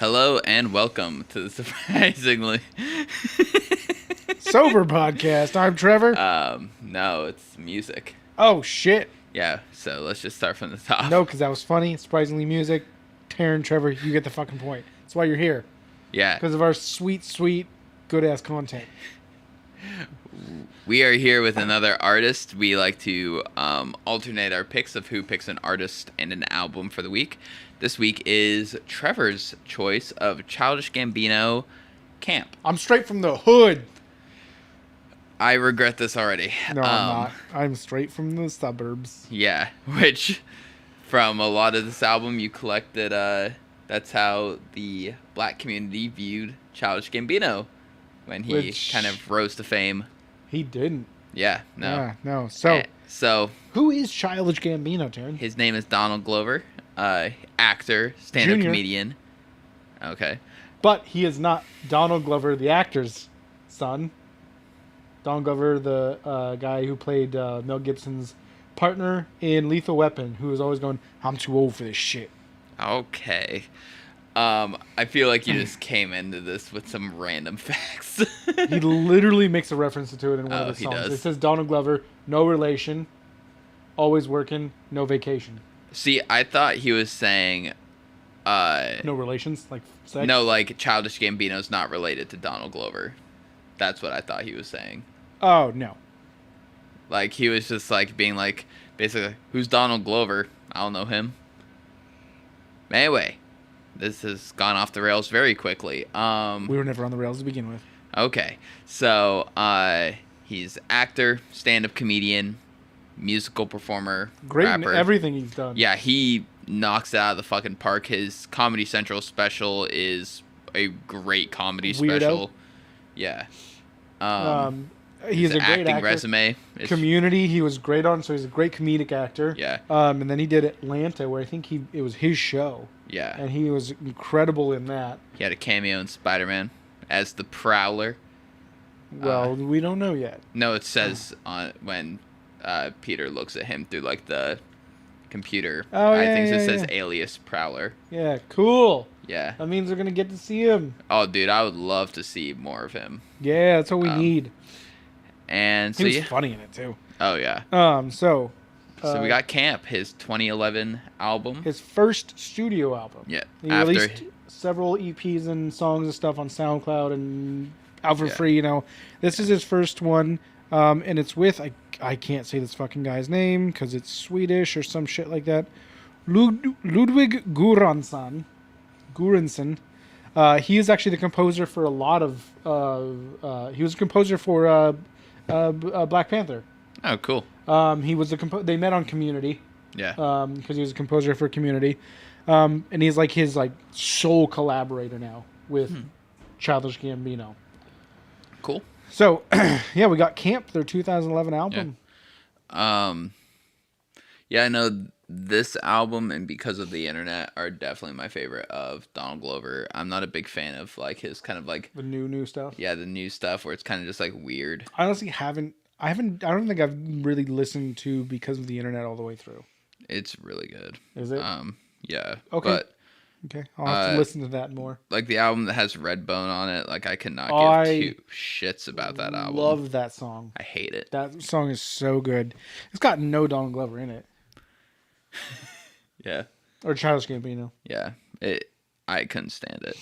Hello and welcome to the surprisingly Sober podcast. I'm Trevor. no, it's music. Oh, shit. Yeah, so let's just start from the top. No, because that was funny. Surprisingly music. Taryn, Trevor, you get the fucking point. That's why you're here. Yeah. Because of our sweet, sweet, good-ass content. We are here with another artist. We like to alternate our picks of who picks an artist and an album for the week. This week is Trevor's choice of Childish Gambino, Camp. I'm straight from the hood. I regret this already. No, I'm not. I'm straight from the suburbs. Yeah, which from a lot of this album you collected, that's how the black community viewed Childish Gambino when he kind of rose to fame. He didn't. Yeah, no. Yeah, no. So, who is Childish Gambino, Taryn? His name is Donald Glover, actor, stand-up Junior. comedian. Okay. But he is not Donald Glover, the actor's son. Donald Glover, the guy who played Mel Gibson's partner in Lethal Weapon, who was always going, I'm too old for this shit. Okay. I feel like you just came into this with some random facts. He literally makes a reference to it in one of the he songs. does. It says Donald Glover, no relation, always working, no vacation. See, I thought he was saying... No relations, like sex? No, like Childish Gambino's not related to Donald Glover. That's what I thought he was saying. Oh, no. Like, he was just, like, being like, basically, who's Donald Glover? I don't know him. Anyway, this has gone off the rails very quickly. We were never on the rails to begin with. Okay, so, he's actor, stand-up comedian, musical performer, Great rapper. in everything he's done. Yeah, he knocks it out of the fucking park. His Comedy Central special is a great comedy Weirdo. special. Yeah. He's his a great acting actor. resume is, Community, he was great on, so he's a great comedic actor. Yeah. And then he did Atlanta, where I think it was his show. Yeah. And he was incredible in that. He had a cameo in Spider-Man as the Prowler. Well, we don't know yet. No, it says on when Peter looks at him through like the computer. Oh, I yeah, think yeah, it says yeah. Alias Prowler. Yeah, cool. Yeah. That means we're going to get to see him. Oh, dude, I would love to see more of him. Yeah, that's what we need. And so He was funny in it, too. Oh yeah. So we got Camp, his 2011 album. his first studio album. Yeah. He released several EPs and songs and stuff on SoundCloud and out for free, you know. This is his first one, and it's with, I can't say this fucking guy's name because it's Swedish or some shit like that. Ludwig Göransson. He is actually the composer for a lot of... he was a composer for Black Panther. Oh, cool. He was they met on Community. Yeah. Because he was a composer for Community. And he's like his sole collaborator now with Childish Gambino. Cool. So, yeah, we got Camp, their 2011 album. Yeah, I know this album and Because of the Internet are definitely my favorite of Donald Glover. I'm not a big fan of like his kind of like The new stuff. yeah, the new stuff where it's kind of just like weird. I honestly I don't think I've really listened to Because of the Internet all the way through. It's really good. Is it? Yeah. Okay. But Okay, I'll have to listen to that more. like the album that has Redbone on it, like I cannot give two shits about that album. Love that song. I hate it. That song is so good. It's got no Donald Glover in it. Yeah. Or Childish Gambino. Yeah. I couldn't stand it.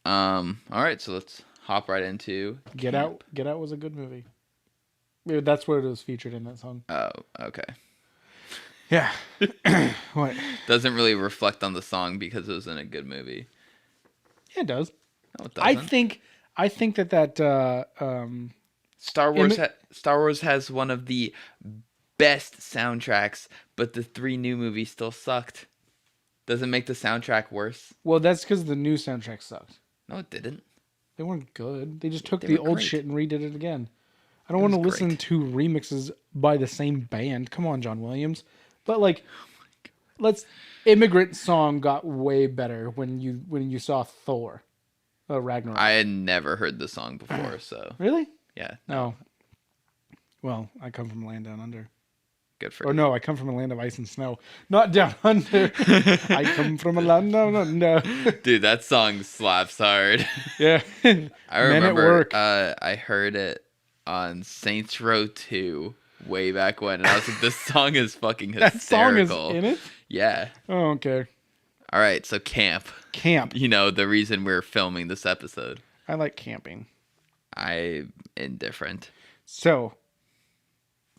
All right, so let's hop right into Get Camp. Out. Get Out was a good movie. Yeah, that's where it was featured in that song. Oh, okay. Yeah. What? Doesn't really reflect on the song because it was in a good movie. Yeah, it does. No, it doesn't. I think that Star Wars has one of the best soundtracks, but the 3 new movies still sucked. Doesn't make the soundtrack worse. well, that's because the new soundtrack sucked. No, it didn't. They weren't good. They just took They the were old great. shit and redid it again. I don't want to was listen great. to remixes by the same band. Come on, John Williams. But Immigrant Song got way better when you saw Thor, Ragnarok. I had never heard the song before, so Really? yeah. No. Well, I come from land down under. Good for Or you. no, I come from a land of ice and snow. Not down under. I come from a land down under. Dude, that song slaps hard. Yeah. I Men at remember work. I heard it on Saints Row 2 way back when, and I was like, this song is fucking That song is hysterical. in it? Yeah. Oh, okay. All right, so camp. Camp. You know, the reason we're filming this episode. I like camping. I'm indifferent. So,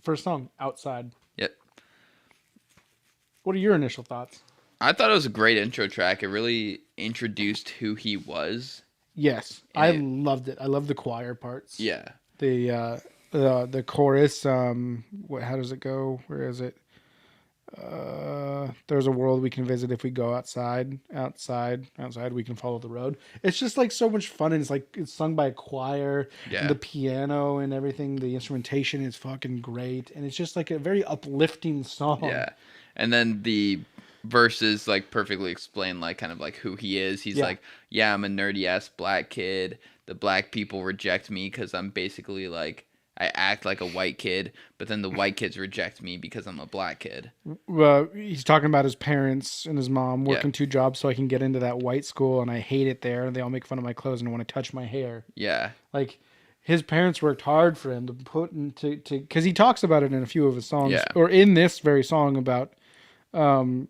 first song, Outside. Yep. What are your initial thoughts? I thought it was a great intro track. It really introduced who he was. Yes, I loved it. I love the choir parts. Yeah. The chorus. How does it go? Where is it? There's a world we can visit if we go outside. Outside. We can follow the road. It's just like so much fun, and it's like it's sung by a choir. Yeah. And the piano and everything. The instrumentation is fucking great, and it's just like a very uplifting song. Yeah. And then the verses like perfectly explain like kind of like who he is. He's like, yeah, I'm a nerdy ass black kid. The black people reject me because I'm basically like I act like a white kid, but then the white kids reject me because I'm a black kid. He's talking about his parents and his mom working 2 jobs so I can get into that white school, and I hate it there. They all make fun of my clothes and want to touch my hair. Yeah. Like, his parents worked hard for him to put into because he talks about it in a few of his songs, or in this very song about, living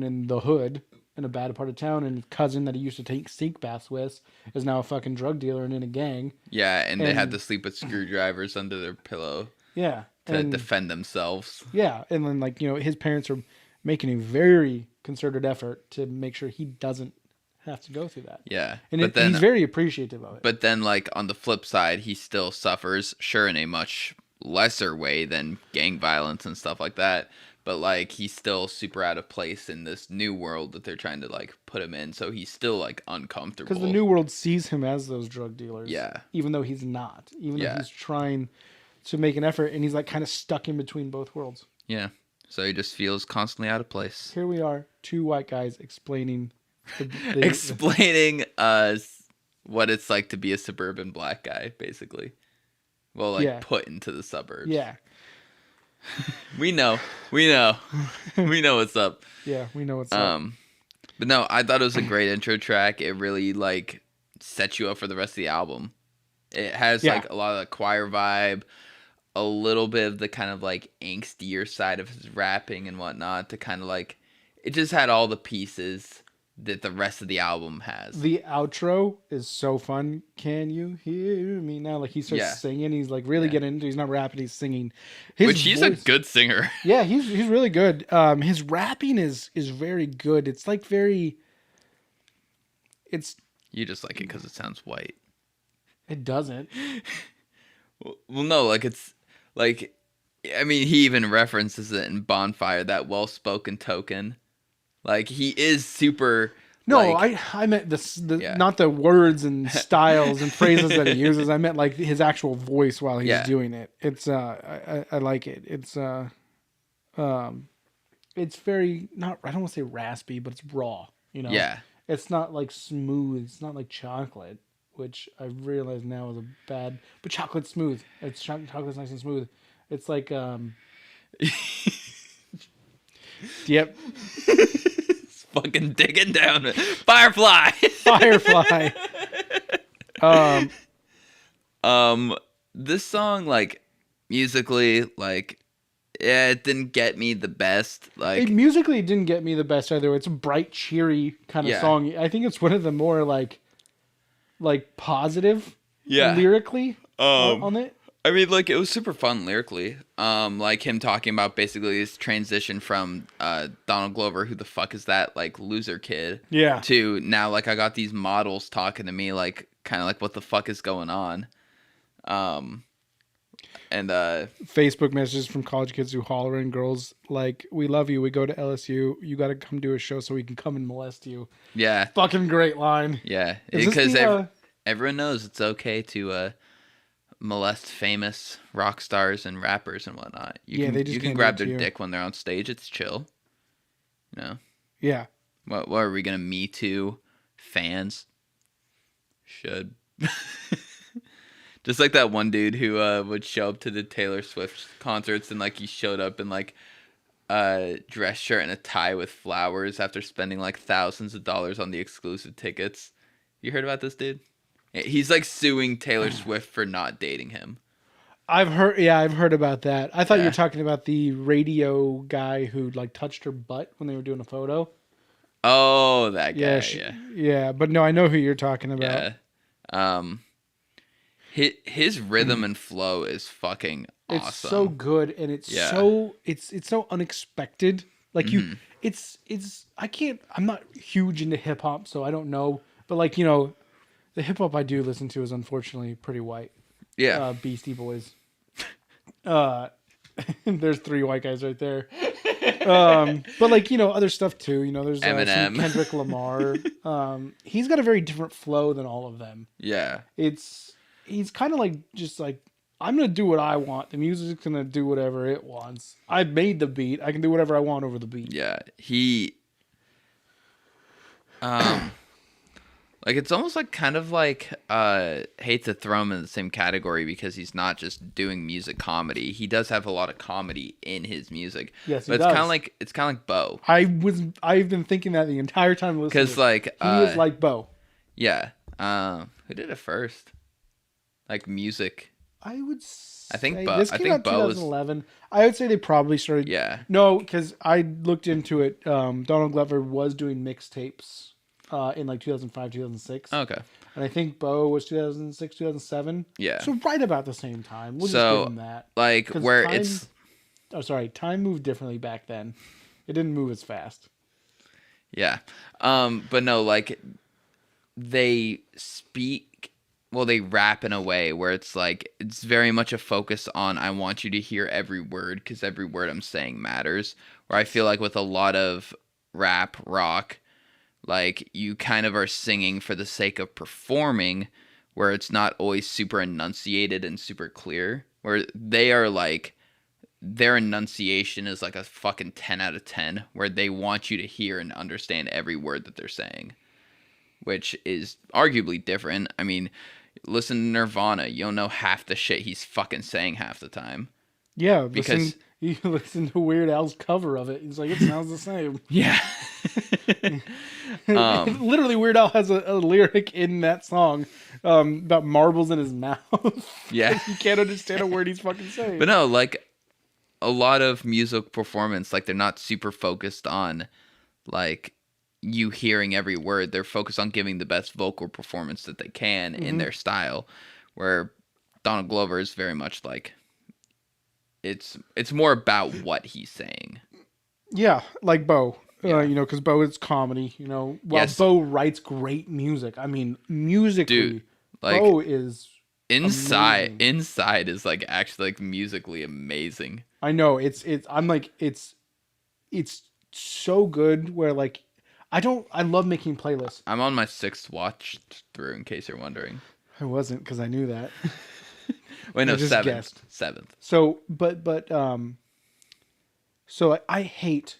in the hood in a bad part of town, and his cousin that he used to take sink baths with is now a fucking drug dealer and in a gang. Yeah, and they had to sleep with screwdrivers under their pillow. Yeah. To defend themselves. Yeah, and then his parents are making a very concerted effort to make sure he doesn't have to go through that. Yeah. And he's very appreciative of it. But then like on the flip side, he still suffers, sure, in a much lesser way than gang violence and stuff like that. But like he's still super out of place in this new world that they're trying to like put him in. So he's still like uncomfortable. Because the new world sees him as those drug dealers. Yeah. Even though he's not. Even though he's trying to make an effort, and he's like kind of stuck in between both worlds. Yeah. So he just feels constantly out of place. Here we are, 2 white guys explaining explaining what it's like to be a suburban black guy, basically. Well, like put into the suburbs. Yeah. We know what's up. Yeah, we know what's up. But no, I thought it was a great intro track. It really like sets you up for the rest of the album. It has like a lot of the choir vibe, a little bit of the kind of like angstier side of his rapping and whatnot to kind of like, it just had all the pieces that the rest of the album has. The outro is so fun. Can you hear me now? Like he starts singing. He's like really getting into. He's not rapping. He's singing. Which he's a good singer. Yeah, he's really good. His rapping is very good. It's like very. It's. You just like it because it sounds white. It doesn't. Well, no, like it's like, I mean, he even references it in Bonfire, that well-spoken token. Like he is super. No, like, I meant not the words and styles and phrases that he uses. I meant like his actual voice while he's doing it. It's I like it. It's very not. I don't want to say raspy, but it's raw. You know. Yeah. It's not like smooth. It's not like chocolate, which I realize now is a bad. But chocolate's smooth. Chocolate's nice and smooth. It's like Yep. It's fucking digging down. Firefly. Firefly. This song, like, musically, like, it didn't get me the best. Like, musically, it didn't get me the best either. It's a bright, cheery kind of song. I think it's one of the more like positive, lyrically on it. I mean, like, it was super fun lyrically. Like him talking about basically his transition from Donald Glover, who the fuck is that, like, loser kid, to now, like, I got these models talking to me, like, kind of like, what the fuck is going on? And Facebook messages from college kids who holler in girls like, "We love you. We go to LSU. You got to come do a show so we can come and molest you." Yeah, fucking great line. Yeah, because everyone knows it's okay to molest famous rock stars and rappers and whatnot. You can grab their dick when they're on stage. It's chill. You know. Yeah. What are we gonna Me Too fans? Should. Just like that one dude who would show up to the Taylor Swift concerts and like he showed up in like a dress shirt and a tie with flowers after spending like thousands of dollars on the exclusive tickets. You heard about this dude? He's like suing Taylor Swift for not dating him. I've heard about that. I thought you Yeah. were talking about the radio guy who like touched her butt when they were doing a photo. Oh, that guy. Yeah, yeah, but no, I know who you're talking Yeah. about. His rhythm and flow is fucking awesome. It's so good, and it's Yeah. it's so unexpected. Like it's I'm not huge into hip hop, so I don't know. But like the hip hop I do listen to is unfortunately pretty white. Yeah. Beastie Boys. There's 3 white guys right there. But like other stuff too. There's some Eminem. Kendrick Lamar. He's got a very different flow than all of them. Yeah. He's kind of like just like I'm gonna do what I want. The music's gonna do whatever it wants. I made the beat. I can do whatever I want over the beat. Yeah. He like it's almost like kind of like hate to throw him in the same category because he's not just doing music comedy. He does have a lot of comedy in his music. Yes, he but does. it's kind of like Bo. I've been thinking that the entire time listening. Because like he is like Bo. Yeah. Who did it first? Like music. I would. I think say, Bo. This I came think out Bo was. 2011. I would say they probably started. Yeah. No, because I looked into it. Donald Glover was doing mixtapes in like 2005, 2006. Okay. And I think Bo was 2006, 2007. Yeah. So right about the same time. We'll just So, give him that. Like 'Cause where time- it's. Oh, sorry. Time moved differently back then. It didn't move as fast. Yeah. But no, like they speak, well, they rap in a way where it's like, it's very much a focus on, I want you to hear every word because every word I'm saying matters. Where I feel like with a lot of rap, rock, like you kind of are singing for the sake of performing, where it's not always super enunciated and super clear. Where they are like, their enunciation is like a fucking 10 out of 10, where they want you to hear and understand every word that they're saying, which is arguably different. I mean, listen to Nirvana, you don't know half the shit he's fucking saying half the time. Yeah, Because you listen to Weird Al's cover of it. He's like, it sounds the same. yeah. Literally, Weird Al has a lyric in that song about marbles in his mouth. Yeah. You can't understand a word he's fucking saying. But no, like a lot of music performance, like they're not super focused on like you hearing every word. They're focused on giving the best vocal performance that they can in their style, where Donald Glover is very much like it's more about what he's saying. Yeah, like Bo. Yeah. Because Bo is comedy. While Yes. Bo writes great music. I mean, musically, Dude, like Bo is inside amazing. inside is like actually like musically amazing. I know it's so good. Where like I love making playlists. I'm on my 6th watch through, in case you're wondering. I wasn't because I knew that. Wait, no, I just 7th. guessed. 7th. So, so I hate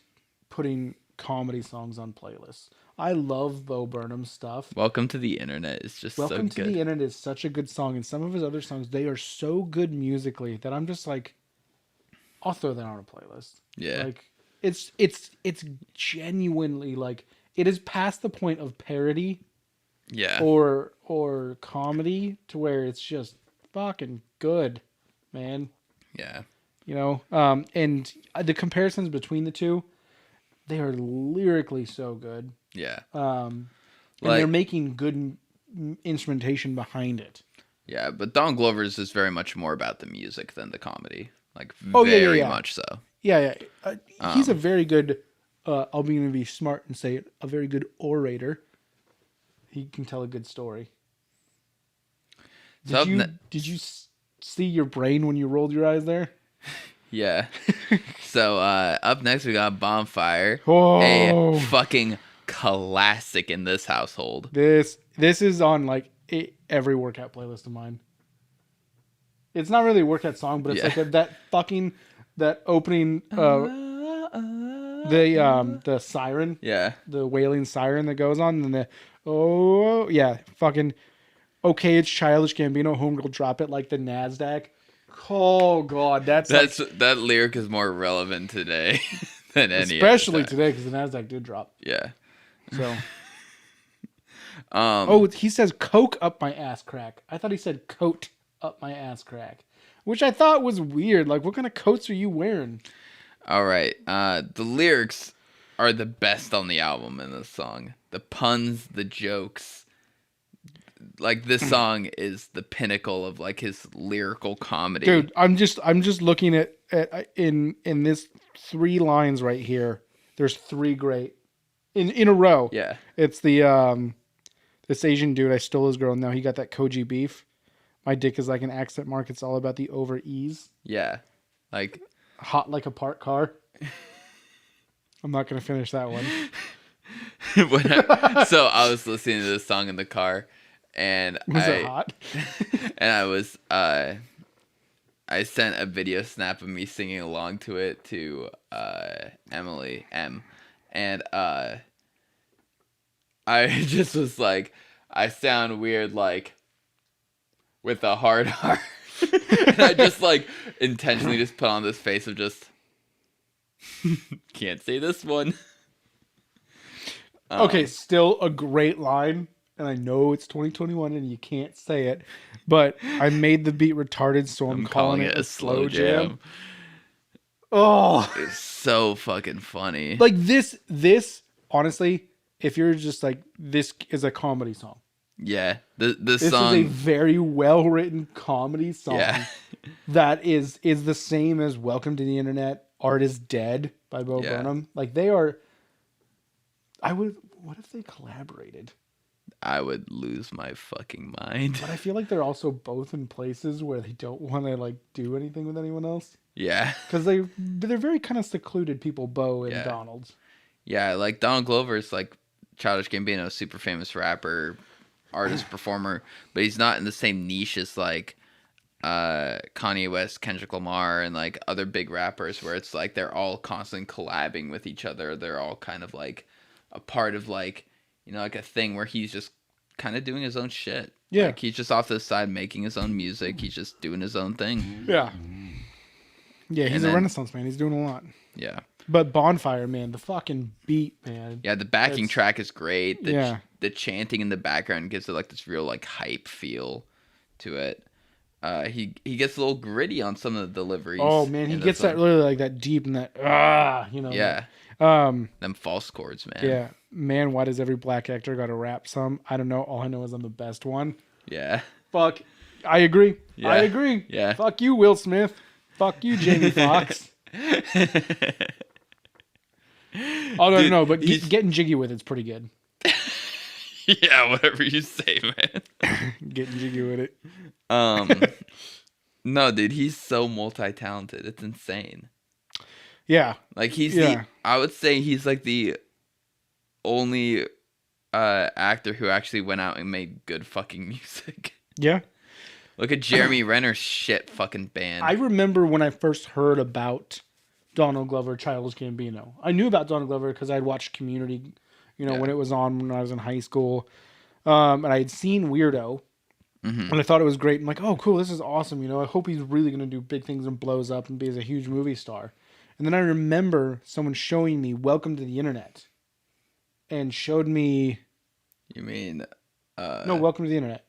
putting comedy songs on playlists. I love Bo Burnham's stuff. Welcome to the Internet. It's just Welcome so to good. the Internet is such a good song, and some of his other songs, they are so good musically that I'm just like, I'll throw that on a playlist. Yeah. Like it's genuinely like it is past the point of parody Yeah. or comedy to where it's just fucking good, man. Yeah. And the comparisons between the two, they are lyrically so good. Yeah. And Like- they're making good instrumentation behind it. Yeah, but Don Glover's is very much more about the music than the comedy. Like Oh, yeah, very yeah. much so. Yeah. He's a very good, I'll be going to be smart and say it, a very good orator. He can tell a good story. So Did you see your brain when you rolled your eyes there? Yeah. So up next we got Bonfire. Oh. A fucking classic in this household. This is on like every workout playlist of mine. It's not really a workout song, but it's Yeah. like that opening the siren, Yeah. the wailing siren that goes on, and the fucking Okay, it's Childish Gambino, Homegirl Drop It like the NASDAQ. Oh, God, That lyric is more relevant today than any other especially time. today because the NASDAQ did drop. Yeah. So, Um. he says coke up my ass crack. I thought he said coat up my ass crack, which I thought was weird. Like, what kind of coats are you wearing? All right. The lyrics are the best on the album in this song. The puns, the jokes. Like this song is the pinnacle of like his lyrical comedy. Dude, I'm just looking at in this 3 lines right here. There's 3 great in a row. Yeah. It's the this Asian dude, I stole his girl. Now he got that Koji beef. My dick is like an accent mark. It's all about the over ease. Yeah. Like Hot like a parked car. I'm not gonna finish that one. so I was listening to this song in the car, and Was it hot? and I sent a video snap of me singing along to it to Emily M, and I just was like, I sound weird like with a hard heart. And I just like intentionally just put on this face of just can't say this one. Okay, still a great line, and I know it's 2021 and you can't say it, but I made the beat retarded, so I'm calling it a slow jam. Oh, It's so fucking funny. like this honestly, if you're just like, this is a comedy song. Yeah, this This song. is a very well written comedy song. Yeah. That is the same as Welcome to the Internet, Art is Dead by Bo Yeah. Burnham. Like they are. What if they collaborated? I would lose my fucking mind. But I feel like they're also both in places where they don't want to like do anything with anyone else. Yeah. Because they're very kind of secluded people, Bo and Yeah. Donald. Yeah, like Donald Glover's like Childish Gambino, super famous rapper, artist, performer, but he's not in the same niche as like Kanye West, Kendrick Lamar, and like other big rappers where it's like they're all constantly collabing with each other. They're all kind of like a part of like, like a thing where he's just kind of doing his own shit. Yeah. Like he's just off to the side making his own music. He's just doing his own thing. Yeah. Yeah, he's And a then- Renaissance man. He's doing a lot. Yeah. But Bonfire, man, the fucking beat, man. Yeah, the backing It's- track is great. Yeah. The chanting in the background gives it like this real like hype feel to it. He gets a little gritty on some of the deliveries. Oh man, he in gets this that one. really like that deep and that Yeah, Like, them false chords, man. yeah, man. Why does every black actor got to rap some? I don't know. All I know is I'm the best one. Yeah. Fuck. I agree. Yeah. I agree. Yeah. Fuck you, Will Smith. Fuck you, Jamie Foxx. Oh no, Dude, no, but he's- getting jiggy with it's pretty good. Yeah, whatever you say, man. Getting jiggy with it. No, dude, he's so multi-talented. It's insane. Yeah. Like he's Yeah. I would say he's like the only actor who actually went out and made good fucking music. Yeah. Look at Jeremy Renner's shit fucking band. I remember when I first heard about Donald Glover, Childish Gambino. I knew about Donald Glover because I'd watched Community, Yeah. when it was on when I was in high school. And I had seen Weirdo. Mhm. And I thought it was great. I'm like, oh, cool, this is awesome. I hope he's really going to do big things and blows up and be a huge movie star. And then I remember someone showing me Welcome to the Internet. And showed me... You mean No, Welcome to the Internet.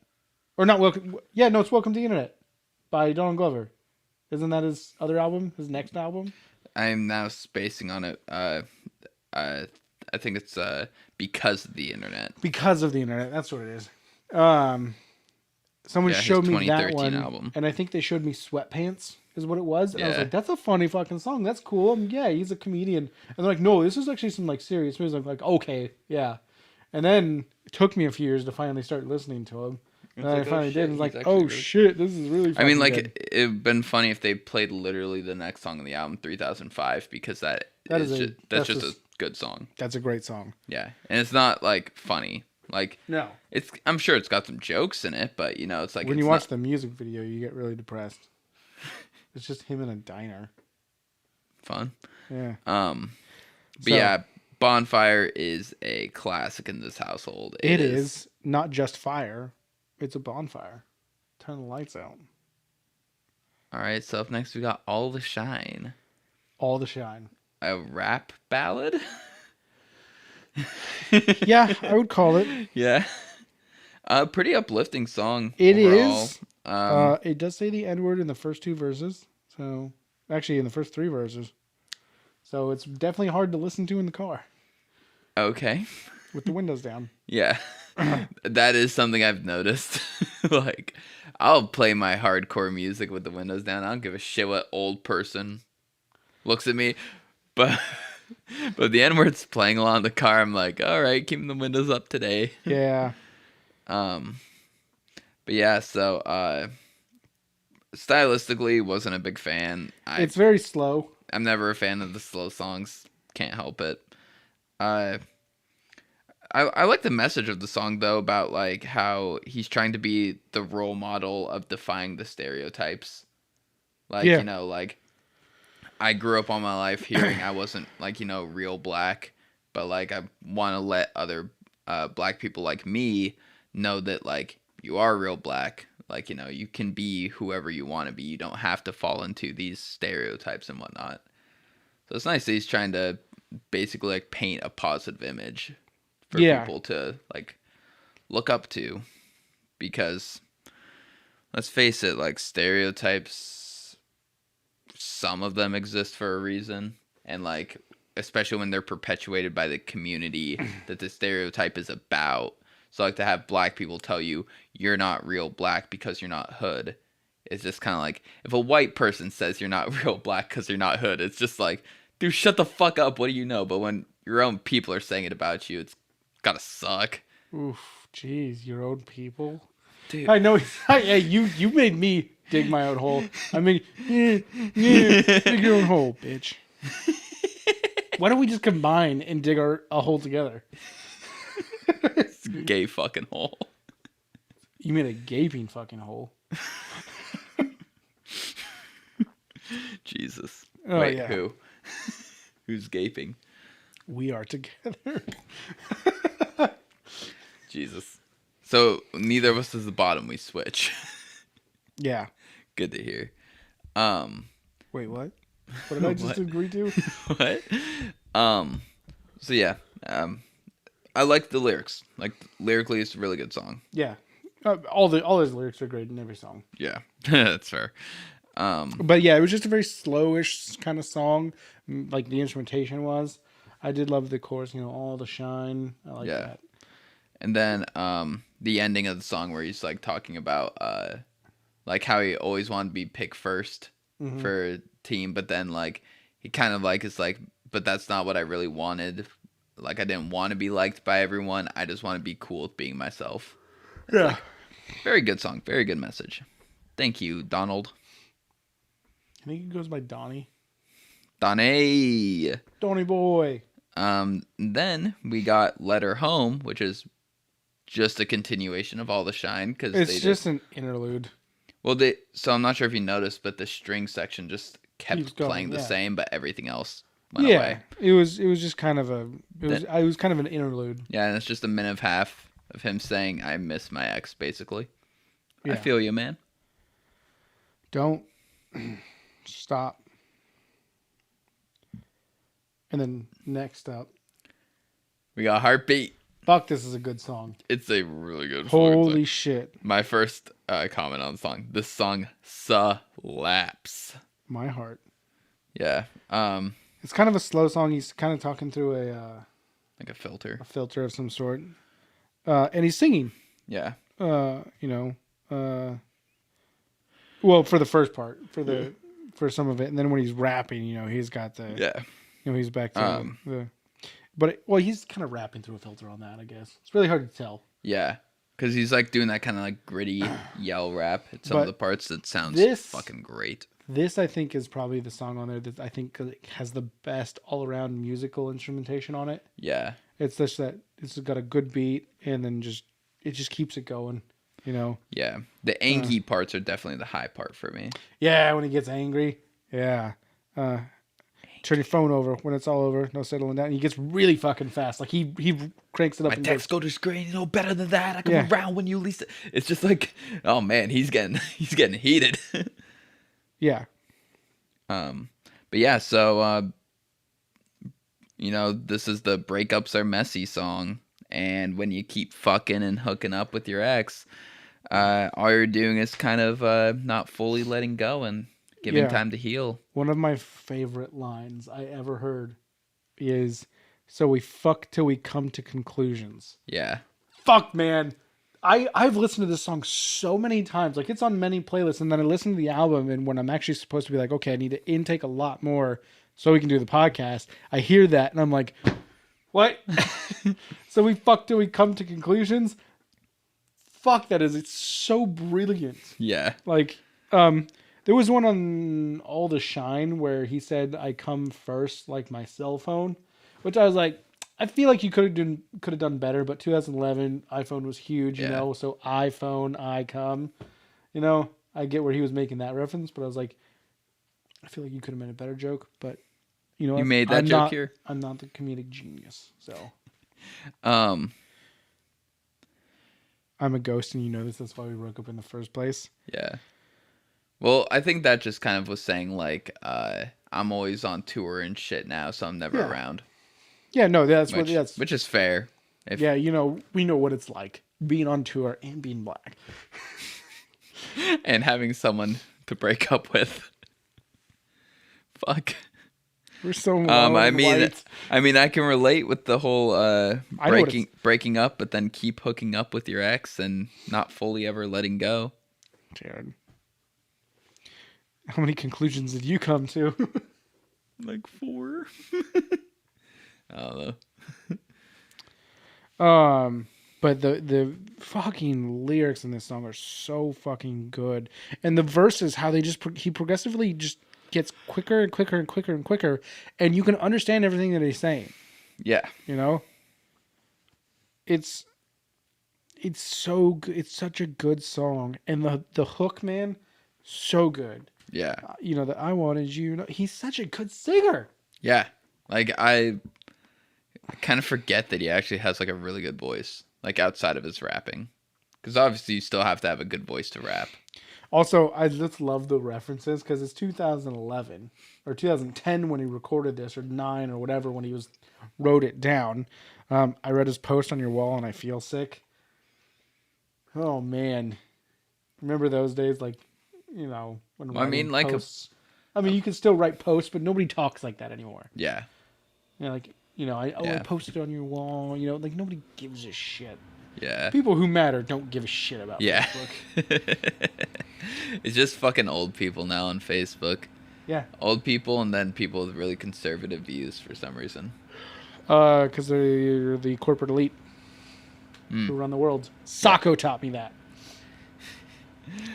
Or not Welcome... Yeah, no, it's Welcome to the Internet by Donald Glover. Isn't that his other album? His next album? I'm now spacing on it. I think it's because of the internet. Because of the Internet. That's what it is. Someone Yeah, his showed me that 2013 one. album. And I think they showed me Sweatpants is what it was. And I was Yeah. like, that's a funny fucking song. That's cool. Yeah, he's a comedian. And they're like, no, this is actually some like serious music. I'm like, okay, yeah. And then it took me a few years to finally start listening to him. And like, I oh, finally shit, did. And he's was like, actually oh really- shit, this is really I fucking mean, like, good. it'd been funny if they played literally the next song on the album, 3005, because That that's is just a- a good song. That's a great song. Yeah, and it's not like funny. Like No. I'm sure it's got some jokes in it, but it's like When it's you watch not the music video, you get really depressed. It's just him in a diner. fun. Yeah. But So- yeah, Bonfire is a classic in this household. It is not just fire. It's a bonfire. Turn the lights out. All right, so up next we got All the Shine. All the shine. A rap ballad? Yeah, I would call it. Yeah. Pretty uplifting song It overall. is. It does say the N word in the first two verses. So, actually, in the first three verses. So, it's definitely hard to listen to in the car Okay. with the windows down. Yeah. That is something I've noticed. Like, I'll play my hardcore music with the windows down. I don't give a shit what old person looks at me. But but the N-word's playing along in the car. I'm like, all right, keeping the windows up today. Yeah. But yeah, so stylistically wasn't a big fan. It's very slow. I'm never a fan of the slow songs. Can't help it. I like the message of the song though, about like how he's trying to be the role model of defying the stereotypes. Like, Yeah. you know, like I grew up all my life hearing I wasn't like, you know, real black, but like I want to let other black people like me know that like you are real black. Like, you know, you can be whoever you want to be. You don't have to fall into these stereotypes and whatnot. So it's nice that he's trying to basically like paint a positive image for people to like look up to, because let's face it, like stereotypes, some of them exist for a reason, and like especially when they're perpetuated by the community that the stereotype is about. So like to have black people tell you you're not real black because you're not hood, it's just kind of like if a white person says you're not real black because you're not hood, it's just like, dude, shut the fuck up. What do you know? But when your own people are saying it about you, it's gotta suck. Oof, jeez, your own people. Dude. I know. Hey, you made me dig my own hole. I mean, dig your own hole, bitch. Why don't we just combine and dig a hole together? It's a gay fucking hole. You made a gaping fucking hole. Jesus. Oh, Wait, yeah. who? Who's gaping? We are together. Jesus. So neither of us is the bottom. We switch. Yeah. Good to hear. Wait, what? What did I just What? agree to? What? So yeah. I like the lyrics. Like lyrically, it's a really good song. Yeah. All his lyrics are great in every song. Yeah, that's fair. But yeah, it was just a very slowish kind of song, like the instrumentation was. I did love the chorus, you know, all the shine. I like Yeah. that. And then the ending of the song where he's like talking about like how he always wanted to be picked first for a team, but then like he kind of like is like, but that's not what I really wanted. Like I didn't want to be liked by everyone. I just want to be cool with being myself. It's Yeah. like, very good song, very good message. Thank you, Donald. I think he goes by Donnie. Donnie. Donnie boy. Then we got Letter Home, which is just a continuation of All the Shine, because It's just an interlude. So I'm not sure if you noticed, but the string section just Keeps kept going, playing the yeah. same, but everything else went Yeah, away. it was just kind of it was kind of an interlude. Yeah, and it's just a minute and a half of him saying, "I miss my ex," basically. Yeah. I feel you, man. Don't stop. And then next up, We got Heartbeat. fuck, this is a good song. It's a really good Holy song. shit. My first comment on the song. This song slaps. My heart. Yeah. It's kind of a slow song. He's kind of talking through Like a filter. a filter of some sort. And he's singing. Yeah. Well, for the first part, for some of it, and then when he's rapping, he's got the, Yeah. he's back to but he's kind of rapping through a filter on that, I guess. It's really hard to tell. Yeah. Because he's like doing that kind of like gritty yell rap at some of But the parts that sounds fucking great. This, I think, is probably the song on there that I think has the best all-around musical instrumentation on it. Yeah. It's just that it's got a good beat, and then it just keeps it going, Yeah. The angry parts are definitely the high part for me. Yeah, when he gets angry. Yeah. turn your phone over when it's all over. No settling down. And he gets really fucking fast. Like he cranks it up. My and text goes, go to screen, better than that. I come Yeah. around when you least. It's just like, oh man, he's getting heated. Yeah. But yeah, so this is the breakups are messy song, and when you keep fucking and hooking up with your ex, all you're doing is kind of not fully letting go and giving time to heal. One of my favorite lines I ever heard is, "So we fuck till we come to conclusions." Yeah. Fuck, man. I've listened to this song so many times. Like, it's on many playlists, and then I listen to the album, and when I'm actually supposed to be like, okay, I need to intake a lot more so we can do the podcast, I hear that, and I'm like, what? So we fuck till we come to conclusions? Fuck, it's so brilliant. Yeah. Like, there was one on All the Shine where he said, I come first like my cell phone, which I was like, I feel like you could have done better, but 2011 iPhone was huge, you know. So iPhone, I come, I get where he was making that reference, but I was like, I feel like you could have made a better joke, but you made that joke here. I'm not the comedic genius, so Um, I'm a ghost, and you know this. That's why we broke up in the first place. Yeah. Well, I think that just kind of was saying like, I'm always on tour and shit now, so I'm never around. Yeah, no, which is fair. Yeah, we know what it's like being on tour and being black. And having someone to break up with. Fuck. We're so low I mean, I can relate with the whole breaking up, but then keep hooking up with your ex and not fully ever letting go. Jared, how many conclusions did you come to? Like 4. I don't know. But the fucking lyrics in this song are so fucking good, and the verses, how they he progressively just gets quicker and quicker and quicker and quicker, and you can understand everything that he's saying. Yeah, it's so good. It's such a good song, and the hook, man, so good. Yeah, that I wanted you. He's such a good singer. Yeah, like I kind of forget that he actually has like a really good voice, like outside of his rapping, because obviously you still have to have a good voice to rap. Also, I just love the references because it's 2011 or 2010 when he recorded this, or 9 or whatever when he wrote it down. I read his post on your wall and I feel sick. Oh man, remember those days? Like, when posts. You can still write posts, but nobody talks like that anymore. Yeah. I posted on your wall. Like nobody gives a shit. Yeah. People who matter don't give a shit about Facebook. It's just fucking old people now on Facebook. Yeah. Old people and then people with really conservative views for some reason. Because they're the corporate elite who run the world. Sacco taught me that.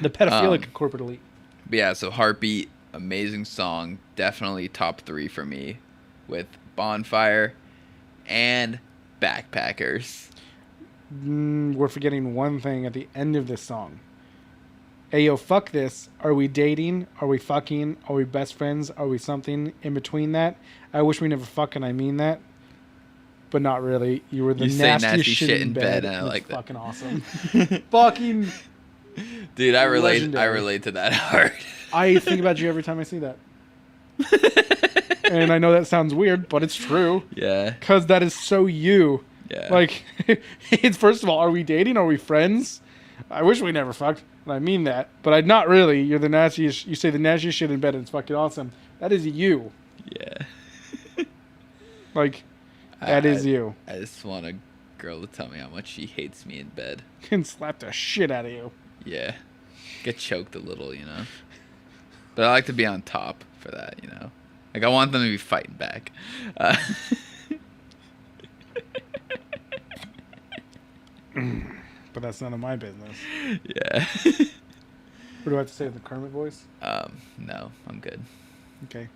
The pedophilic corporate elite. But yeah, so Heartbeat, amazing song. Definitely top 3 for me with Bonfire and Backpackers. We're forgetting one thing at the end of this song. Ayo, fuck this. Are we dating? Are we fucking? Are we best friends? Are we something in between that? I wish we never fucking, I mean that. But not really. You were the nastiest shit in bed. And I like that. Fucking awesome. Fucking. Dude, I relate to that hard. I think about you every time I see that. And I know that sounds weird, but it's true. Yeah. Because that is so you. Yeah. Like, it's first of all, are we dating? Are we friends? I wish we never fucked. And I mean that. But I'm not really. You're the nastiest. You say the nastiest shit in bed and it's fucking awesome. That is you. Yeah. Like, that is you. I just want a girl to tell me how much she hates me in bed. And slap the shit out of you. Yeah. Get choked a little, But I like to be on top for that, Like, I want them to be fighting back. But that's none of my business. Yeah. What do I have to say with the Kermit voice? No, I'm good. Okay.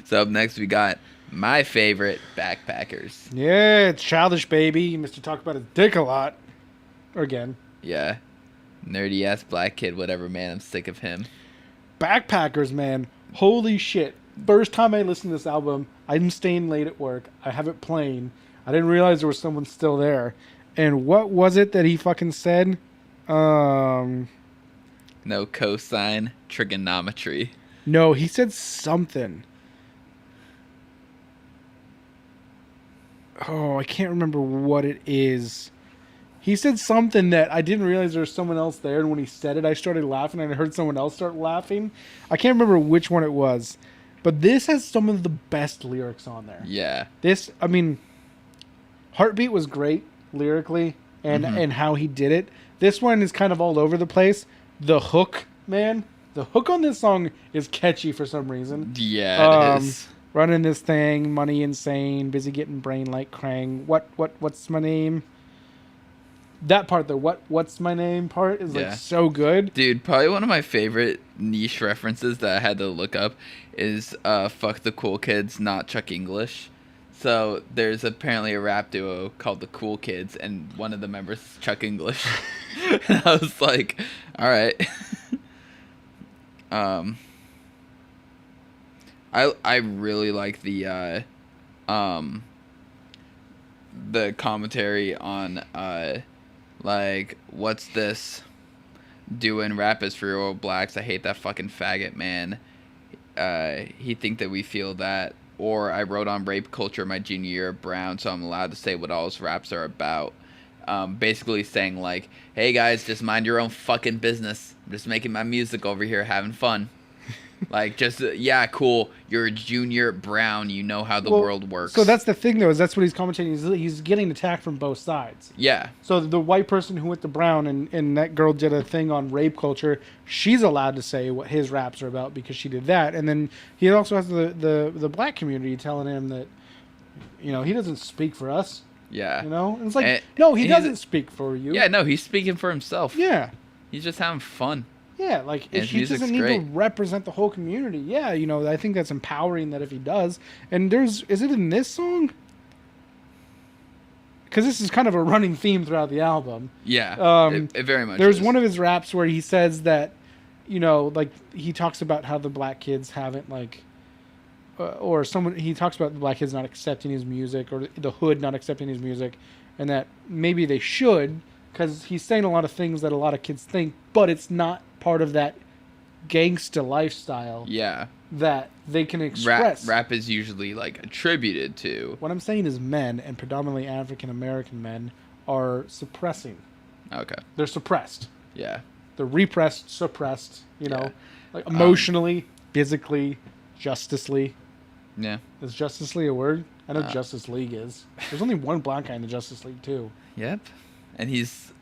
So up next we got my favorite Backpackers. Yeah, it's Childish, baby. Mr. Talk about his dick a lot. Again. Yeah. Nerdy ass black kid, whatever, man. I'm sick of him. Backpackers, man. Holy shit. First time I listened to this album, I'm staying late at work. I have it playing. I didn't realize there was someone still there. And what was it that he fucking said? No cosine trigonometry. No, he said something. Oh, I can't remember what it is. He said something that I didn't realize there was someone else there, and when he said it, I started laughing, and I heard someone else start laughing. I can't remember which one it was, but this has some of the best lyrics on there. Yeah. This, I mean, Heartbeat was great lyrically, and how he did it. This one is kind of all over the place. The hook, man, the hook on this song is catchy for some reason. Yeah, it is. Running this thing, money insane, busy getting brain like Krang. What's my name? That part, the what's my name part is like so good. Dude, probably one of my favorite niche references that I had to look up is Fuck the Cool Kids, Not Chuck English. So there's apparently a rap duo called the Cool Kids, and one of the members is Chuck English. And I was like, all right. I really like the commentary on like, what's this doing? Rap is for real old blacks. I hate that fucking faggot, man. He think that we feel that. Or I wrote on rape culture my junior year at Brown, so I'm allowed to say what all his raps are about. Basically saying like, hey guys, just mind your own fucking business. I'm just making my music over here, having fun. Like, just, yeah, cool. You're a junior at Brown. You know how the world works. So that's the thing, though, is that's what he's commentating. He's getting attacked from both sides. Yeah. So the white person who went to Brown and that girl did a thing on rape culture, she's allowed to say what his raps are about because she did that. And then he also has the black community telling him that, you know, he doesn't speak for us. Yeah. You know? And it's like, no, he doesn't speak for you. Yeah, no, he's speaking for himself. Yeah. He's just having fun. Yeah, like, if he doesn't need to represent the whole community. Yeah, you know, I think that's empowering that if he does. And is it in this song? Because this is kind of a running theme throughout the album. Yeah, it very much There's is. one of his raps where he says that, you know, like, he talks about how the black kids haven't, like, he talks about the black kids not accepting his music, or the hood not accepting his music, and that maybe they should, because he's saying a lot of things that a lot of kids think, but it's not part of that gangsta lifestyle that they can express. Rap is usually like attributed to. What I'm saying is men, and predominantly African American men, are suppressing. Okay. They're suppressed. Yeah. They're repressed, suppressed, you know, like emotionally, physically, justicely. Yeah. Is Justice League a word? I know Justice League is. There's only one black guy in the Justice League too. Yep. And he's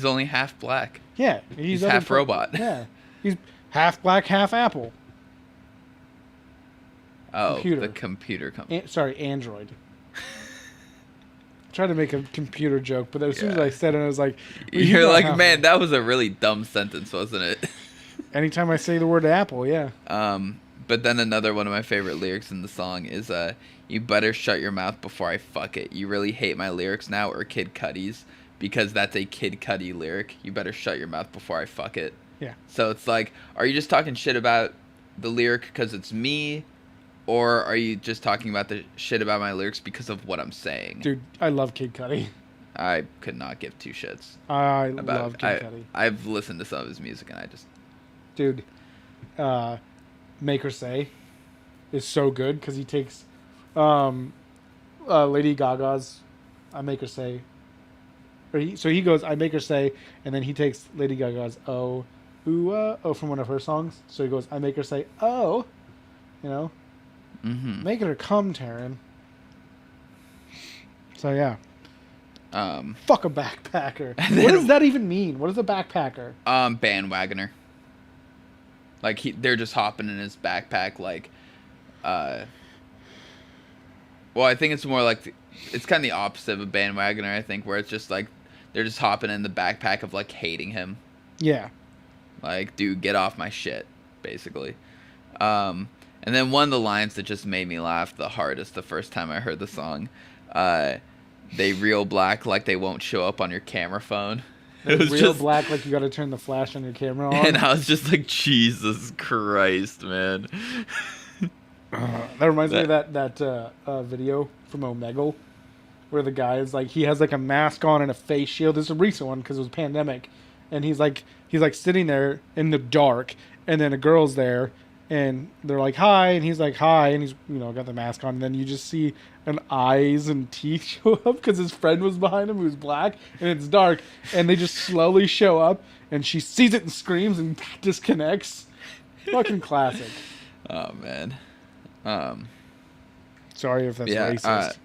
only half black. Yeah, he's half robot. Yeah, he's half black, half Apple. Oh, computer. The computer company. Sorry, Android. I tried to make a computer joke, but as soon as I said it, I was like... Well, You're like, man, that was a really dumb sentence, wasn't it? Anytime I say the word Apple, yeah. But then another one of my favorite lyrics in the song is, you better shut your mouth before I fuck it. You really hate my lyrics now, or Kid Cudi's. Because that's a Kid Cudi lyric. You better shut your mouth before I fuck it. Yeah. So it's like, are you just talking shit about the lyric because it's me? Or are you just talking about the shit about my lyrics because of what I'm saying? Dude, I love Kid Cudi. I could not give two shits. I love Kid Cudi. I've listened to some of his music and I just... Dude, Make Her Say is so good because he takes Lady Gaga's I Make Her Say... So he goes, I make her say, and then he takes Lady Gaga's oh from one of her songs. So he goes, I make her say, oh, you know, making her come, Taryn. So yeah, fuck a backpacker. What does that even mean? What is a backpacker? Bandwagoner. Like they're just hopping in his backpack, like, well, I think it's more like it's kind of the opposite of a bandwagoner. I think where it's just like. They're just hopping in the backpack of, like, hating him. Yeah. Like, dude, get off my shit, basically. And then one of the lines that just made me laugh the hardest the first time I heard the song, they real black like they won't show up on your camera phone. It was real just black, like you got to turn the flash on your camera on. and I was just like, Jesus Christ, man. That reminds me of that video from Omegle, where the guy is like, he has like a mask on and a face shield. This is a recent one because it was a pandemic, and he's like sitting there in the dark, and then a girl's there, and they're like hi, and he's like hi, and he's got the mask on, and then you just see an eyes and teeth show up because his friend was behind him who's black, and it's dark, and they just slowly show up, and she sees it and screams and disconnects. Fucking classic. Oh man. Sorry if that's Yeah, racist.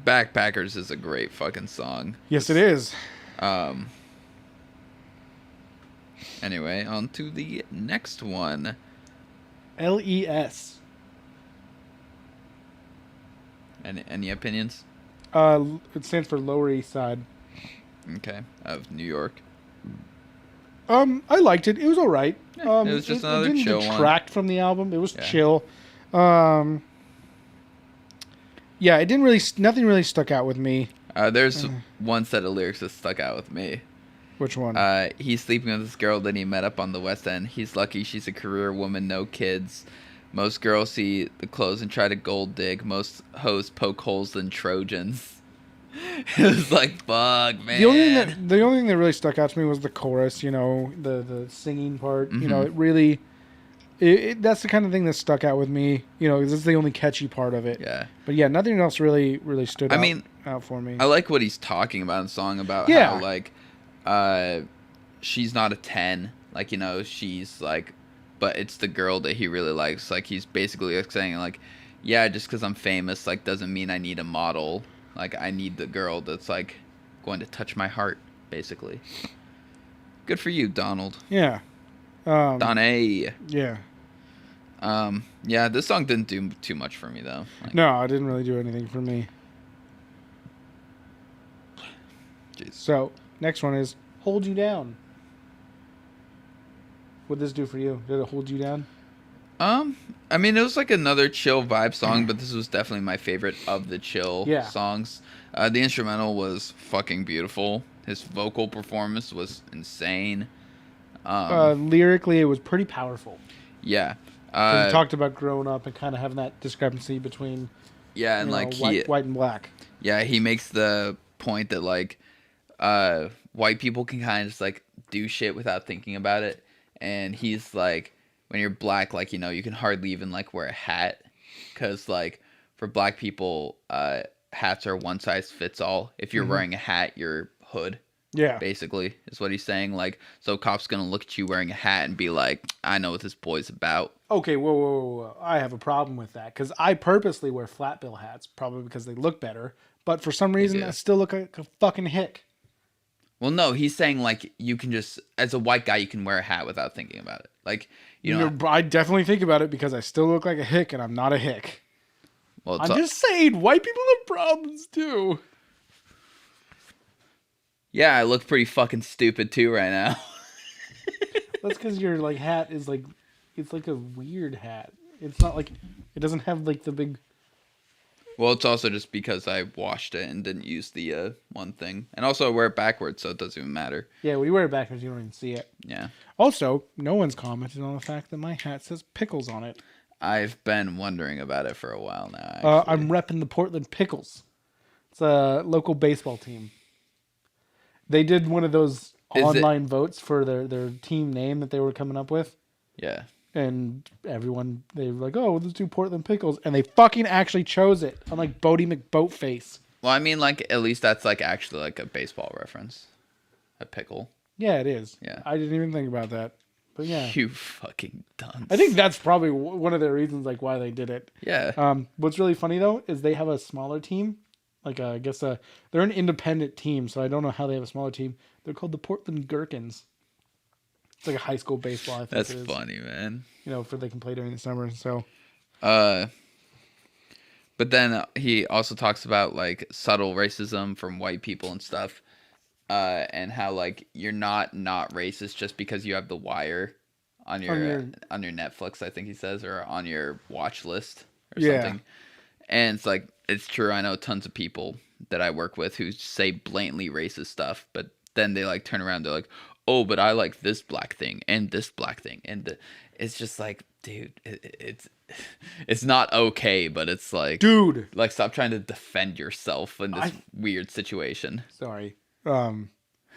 Backpackers is a great fucking song. Yes, it is. Anyway, on to the next one. LES. Any opinions? It stands for Lower East Side. Okay, of New York. I liked it. It was all right. It was just another chill one. It didn't detract from the album. It was Yeah. chill. Yeah, it didn't really. Nothing really stuck out with me. There's one set of lyrics that stuck out with me. Which one? He's sleeping with this girl that he met up on the West End. He's lucky she's a career woman, no kids. Most girls see the clothes and try to gold dig. Most hoes poke holes in Trojans. It was like, fuck, man. The only thing that really stuck out to me was the chorus. The singing part. Mm-hmm. It really. That's the kind of thing that stuck out with me. This is the only catchy part of it. Yeah. But yeah, nothing else really stood out. I mean, out for me. I like what he's talking about in the song about Yeah. how, like, she's not a 10. Like, she's, like, but it's the girl that he really likes. Like, he's basically like saying, like, yeah, just because I'm famous, like, doesn't mean I need a model. Like, I need the girl that's, like, going to touch my heart, basically. Good for you, Donald. Yeah. Donnie. Yeah. Yeah, this song didn't do too much for me, though. Like, No, it didn't really do anything for me. jeez. So, next one is Hold You Down. What'd this do for you? Did it hold you down? I mean, it was like another chill vibe song, but this was definitely my favorite of the chill songs. The instrumental was fucking beautiful. His vocal performance was insane. Lyrically, it was pretty powerful. Yeah. We talked about growing up and kind of having that discrepancy between and like white and black. Yeah, he makes the point that like white people can kind of just like do shit without thinking about it, and he's like, when you're black, like, you can hardly even like wear a hat, because like for black people, hats are one size fits all. If you're wearing a hat, you're hood. Yeah. Basically, is what he's saying. Like, so cops gonna look at you wearing a hat and be like, I know what this boy's about. Okay, whoa. I have a problem with that, because I purposely wear flat bill hats, probably because they look better, but for some reason I still look like a fucking hick. Well, no, he's saying like you can just, as a white guy, you can wear a hat without thinking about it. Like, I definitely think about it because I still look like a hick, and I'm not a hick. Well, I'm just saying, white people have problems too. Yeah, I look pretty fucking stupid too right now. That's because your like hat is like, it's like a weird hat. It's not like, it doesn't have like the big. Well, it's also just because I washed it and didn't use the one thing, and also I wear it backwards, so it doesn't even matter. Yeah, we wear it backwards, you don't even see it. Yeah. Also, no one's commented on the fact that my hat says pickles on it. I've been wondering about it for a while now. I'm repping the Portland Pickles. It's a local baseball team. They did one of those online votes for their team name that they were coming up with. Yeah. And everyone, they were like, oh, let's do Portland Pickles. And they fucking actually chose it. Unlike Bodie McBoatface. Well, I mean, like, at least that's, like, actually, like, a baseball reference. A pickle. Yeah, it is. Yeah. I didn't even think about that. But yeah. You fucking dunce. I think that's probably one of the reasons, like, why they did it. Yeah. What's really funny, though, is they have a smaller team. Like, I guess they're an independent team, so I don't know how they have a smaller team. They're called the Portland Gherkins. It's like a high school baseball, I think. That's funny, man. For they can play during the summer, so. But then he also talks about, like, subtle racism from white people and stuff. And how, like, you're not racist just because you have The Wire on your Netflix, I think he says, or on your watch list or something. And it's like, it's true. I know tons of people that I work with who say blatantly racist stuff, but then they like turn around, they're like, oh, but I like this black thing and this black thing, and it's just like, dude, it's not okay, but it's dude, like stop trying to defend yourself in this I weird situation. sorry.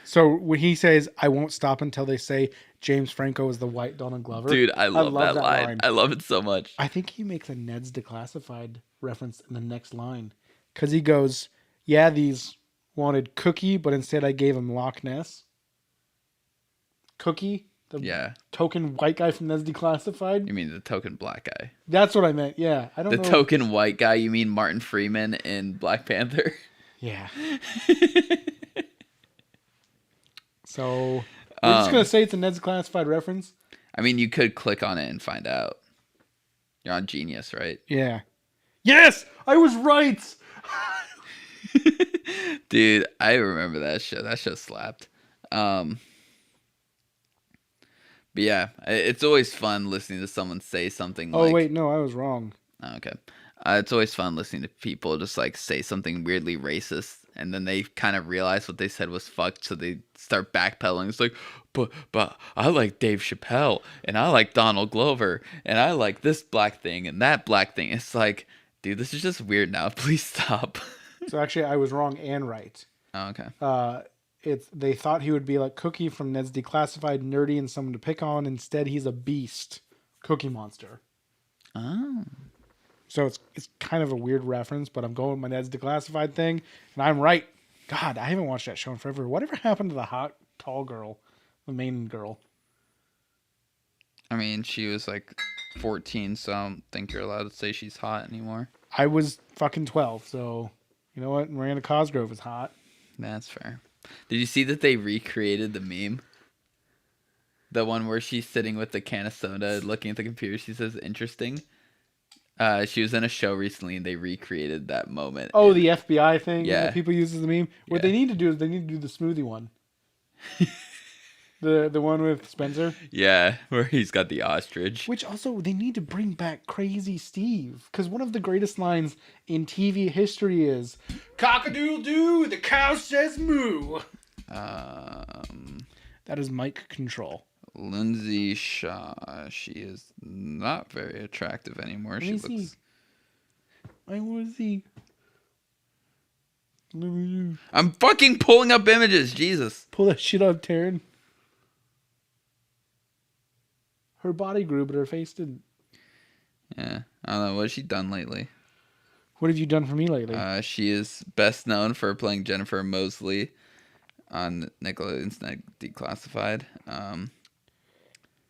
So when he says, "I won't stop until they say James Franco is the white Donald Glover," Dude, I love that line. I love it so much. I think he makes a Ned's Declassified reference in the next line, because he goes, "Yeah, these wanted Cookie, but instead I gave him Loch Ness." Cookie, the token white guy from Ned's Declassified. You mean the token black guy? That's what I meant. Yeah, I don't know. The token white guy. You mean Martin Freeman in Black Panther? Yeah. So we're just gonna say it's a Ned's Classified reference. I mean, you could click on it and find out. You're on Genius, right? Yeah. Yes, I was right. Dude, I remember that show. That show slapped. But yeah, it's always fun listening to someone say something. Oh wait, no, I was wrong. Oh, okay. It's always fun listening to people just like say something weirdly racist, and then they kind of realize what they said was fucked, so they start backpedaling. It's like, but I like Dave Chappelle, and I like Donald Glover, and I like this black thing and that black thing. It's like, dude, this is just weird now. Please stop. So actually, I was wrong and right. Oh, okay. They thought he would be like Cookie from Ned's Declassified, nerdy and someone to pick on. Instead, he's a beast, Cookie Monster. Oh. So it's kind of a weird reference, but I'm going with my Ned's Declassified thing, and I'm right. God, I haven't watched that show in forever. Whatever happened to the hot, tall girl, the main girl? I mean, she was like 14, so I don't think you're allowed to say she's hot anymore. I was fucking 12, so you know what? Miranda Cosgrove is hot. That's fair. Did you see that they recreated the meme? The one where she's sitting with the can of soda looking at the computer. She says, interesting. She was in a show recently and they recreated that moment. Oh, the FBI thing that people use as the meme? What they need to do is they need to do the smoothie one. the one with Spencer? Yeah, where he's got the ostrich. Which also, they need to bring back Crazy Steve. Because one of the greatest lines in TV history is, "Cock-a-doodle-doo, the cow says moo." That is mic control. Lindsay Shaw. She is not very attractive anymore. She looks. I want to see. I'm fucking pulling up images. Jesus. Pull that shit up, Taryn. Her body grew, but her face didn't. Yeah, I don't know. What has she done lately? What have you done for me lately? She is best known for playing Jennifer Moseley on Nickelodeon's Declassified.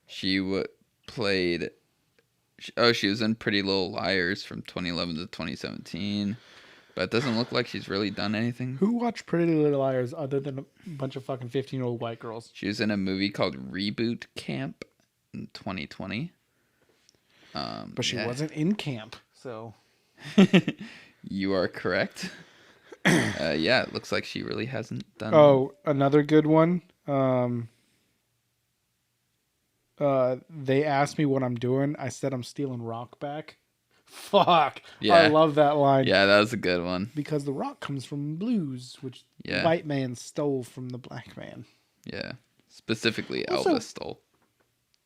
She played. She was in Pretty Little Liars from 2011 to 2017, but it doesn't look like she's really done anything. Who watched Pretty Little Liars other than a bunch of fucking 15-year-old white girls? She was in a movie called Reboot Camp in 2020. But she wasn't in camp, so. You are correct. Yeah, it looks like she really hasn't done. Oh, another good one. They asked me what I'm doing. I said I'm stealing rock back. Fuck. Yeah. I love that line. Yeah, that was a good one. Because the rock comes from blues, which the white man stole from the black man. Yeah. Specifically, also, Elvis stole.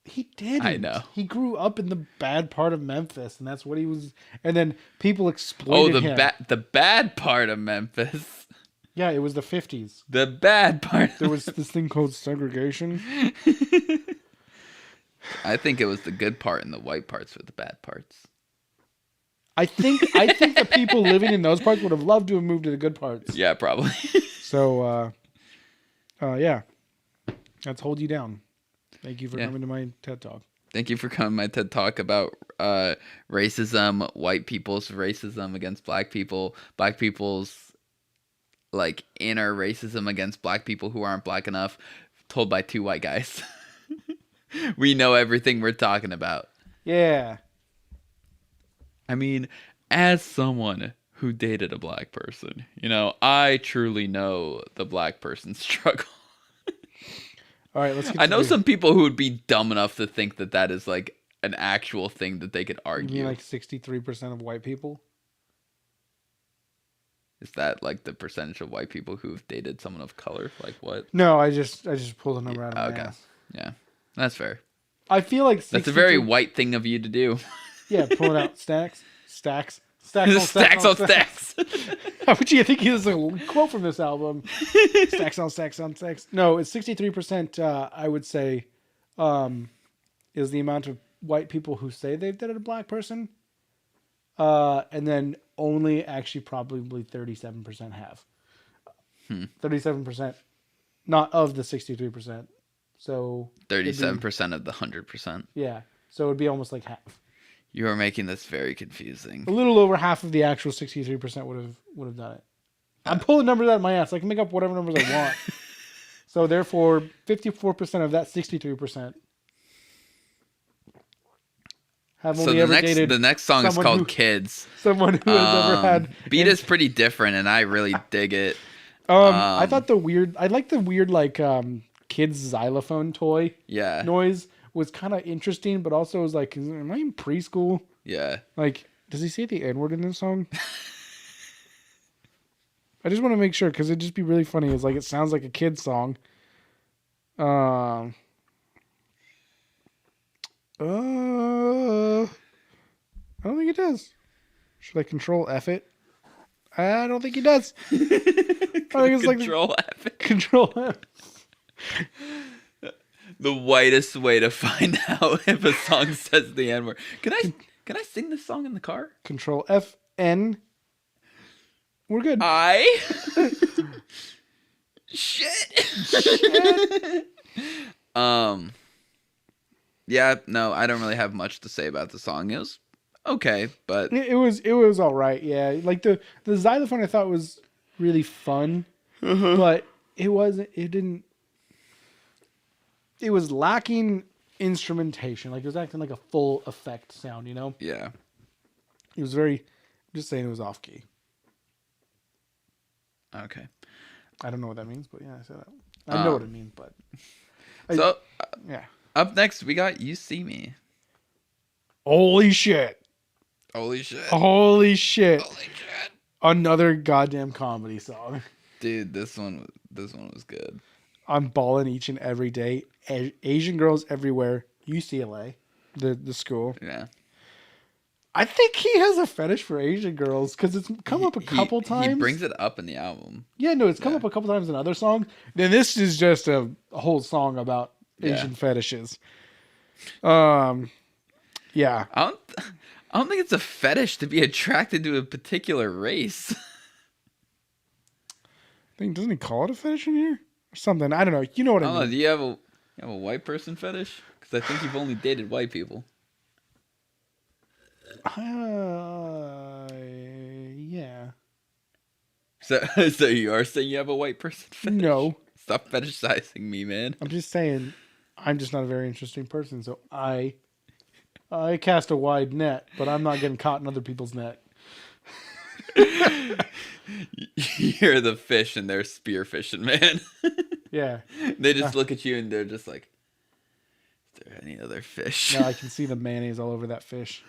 He didn't. I know. He grew up in the bad part of Memphis, and that's what he was. And then people exploited him. The bad part of Memphis. Yeah, it was the 50s. The bad part. There was this thing called segregation. I think it was the good part and the white parts were the bad parts. I think the people living in those parts would have loved to have moved to the good parts. Yeah, probably. So, yeah. Let's hold you down. Thank you for coming to my TED Talk. Thank you for coming to my TED Talk about racism, white people's racism against black people's like inner racism against black people who aren't black enough, told by two white guys. We know everything we're talking about. Yeah. I mean, as someone who dated a black person, I truly know the black person's struggle. All right, let's get I know some people who would be dumb enough to think that that is like an actual thing that they could argue. You mean like 63% of white people? Is that like the percentage of white people who've dated someone of color? Like what? No, I just pulled a number out of my Okay. ass. Yeah. That's fair. I feel like That's a very white thing of you to do. Yeah, pulling out stacks on Stacks on stacks. How would you think he was a quote from this album? Stacks on stacks on stacks. No, it's 63%. I would say, is the amount of white people who say they've dated a black person, and then only actually probably 37% have. 37%, not of the 63%. So 37% of the 100%. Yeah, so it would be almost like half. You are making this very confusing. A little over half of the actual 63% would have done it. I'm pulling numbers out of my ass. I can make up whatever numbers I want. So therefore, 54% of that 63% have only ever dated. The next song is called "Kids." Someone who has ever had. Beat is pretty different, and I really dig it. I thought I like the weird like kids xylophone toy. Yeah. Noise was kind of interesting, but also was like, am I in preschool? Yeah. Like, does he say the N-word in this song? I just want to make sure, because it'd just be really funny. It's like, it sounds like a kid's song. I don't think it does. Should I control F it? I don't think he does. I think it's like Control F it. Control F. The whitest way to find out if a song says the N-word. Can I sing this song in the car? Control F N. We're good. Shit. Yeah, no, I don't really have much to say about the song. It was okay, but it was all right. Yeah, like the xylophone I thought was really fun, but it wasn't. It didn't. It was lacking instrumentation. Like it was acting like a full effect sound. You know. Yeah. It was very. I'm just saying it was off key. Okay. I don't know what that means, but yeah, I said that. I know what it means, but. Yeah. Up next, we got "You See Me." Holy shit! Holy shit! Holy shit! Holy shit! Another goddamn comedy song. Dude, this one was good. I'm balling each and every day. Asian girls everywhere. UCLA, the school. Yeah. I think he has a fetish for Asian girls because it's come up a couple times. He brings it up in the album. Yeah, no, it's come up a couple times in other songs. Then this is just a whole song about Asian fetishes. Yeah. I don't think it's a fetish to be attracted to a particular race. Doesn't he call it a fetish in here or something? I don't know. You know what I mean? Do you have a white person fetish? Because I think you've only dated white people. Yeah. So you are saying you have a white person fetish? No. Stop fetishizing me, man. I'm just saying, I'm just not a very interesting person, so I cast a wide net, but I'm not getting caught in other people's net. You're the fish and they're spearfishing, man. Yeah. They just look at you and they're just like, is there any other fish? No, I can see the mayonnaise all over that fish.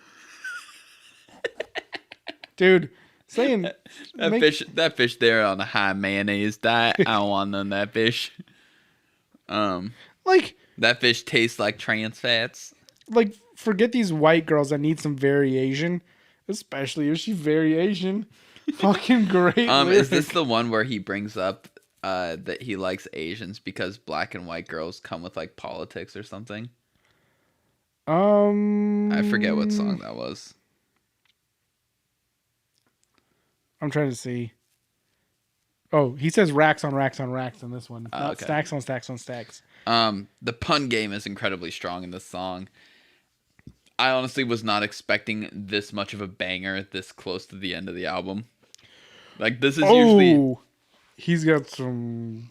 Dude, saying that fish there on a high mayonnaise diet. I don't want none of that fish. Like that fish tastes like trans fats. Like, forget these white girls that need some variation, especially if she's very Asian. Fucking great. Is this the one where he brings up that he likes Asians because black and white girls come with like politics or something? I forget what song that was. I'm trying to see. Oh, he says racks on racks on racks in this one. Not okay. Stacks on stacks on stacks. The pun game is incredibly strong in this song. I honestly was not expecting this much of a banger this close to the end of the album. Like, this is usually... He's got some...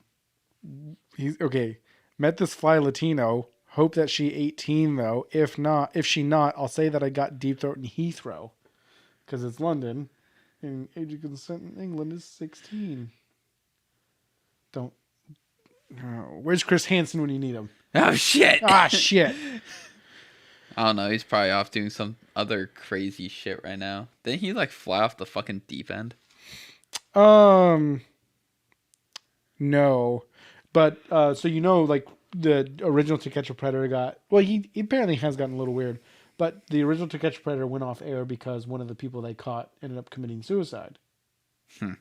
Okay. Met this fly Latino. Hope that she 18, though. If she not, I'll say that I got deep throat in Heathrow. Because it's London. And age of consent in England is 16. Don't... Oh, where's Chris Hansen when you need him? Oh, shit! Shit! I don't know. He's probably off doing some other crazy shit right now. Didn't he, like, fly off the fucking deep end? Um, no, but so like the original To Catch a Predator got he apparently has gotten a little weird, but the original To Catch a Predator went off air because one of the people they caught ended up committing suicide. Hmm.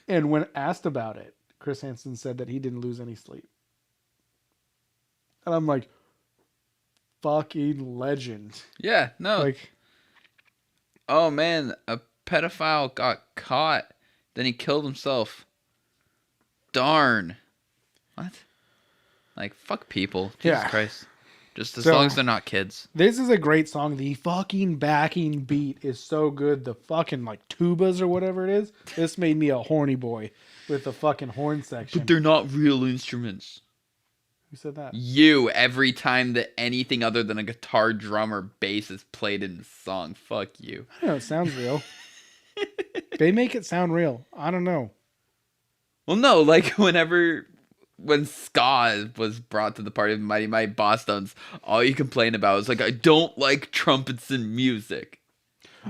And when asked about it, Chris Hansen said that he didn't lose any sleep. And I'm like, fucking legend. Yeah, no. Like, Oh man, a pedophile got caught. Then he killed himself. Darn. What? Like, fuck people. Jesus Yeah. Christ. Just as long as they're not kids. This is a great song. The fucking backing beat is so good. The fucking like tubas or whatever it is. This made me a horny boy with the fucking horn section. But they're not real instruments. Who said that? You, every time that anything other than a guitar, drum, or bass is played in the song. Fuck you. I know, it sounds real. They make it sound real. I don't know. Well, no, like when ska was brought to the party of Mighty Mighty Bosstones, all you complain about is like, I don't like trumpets in music.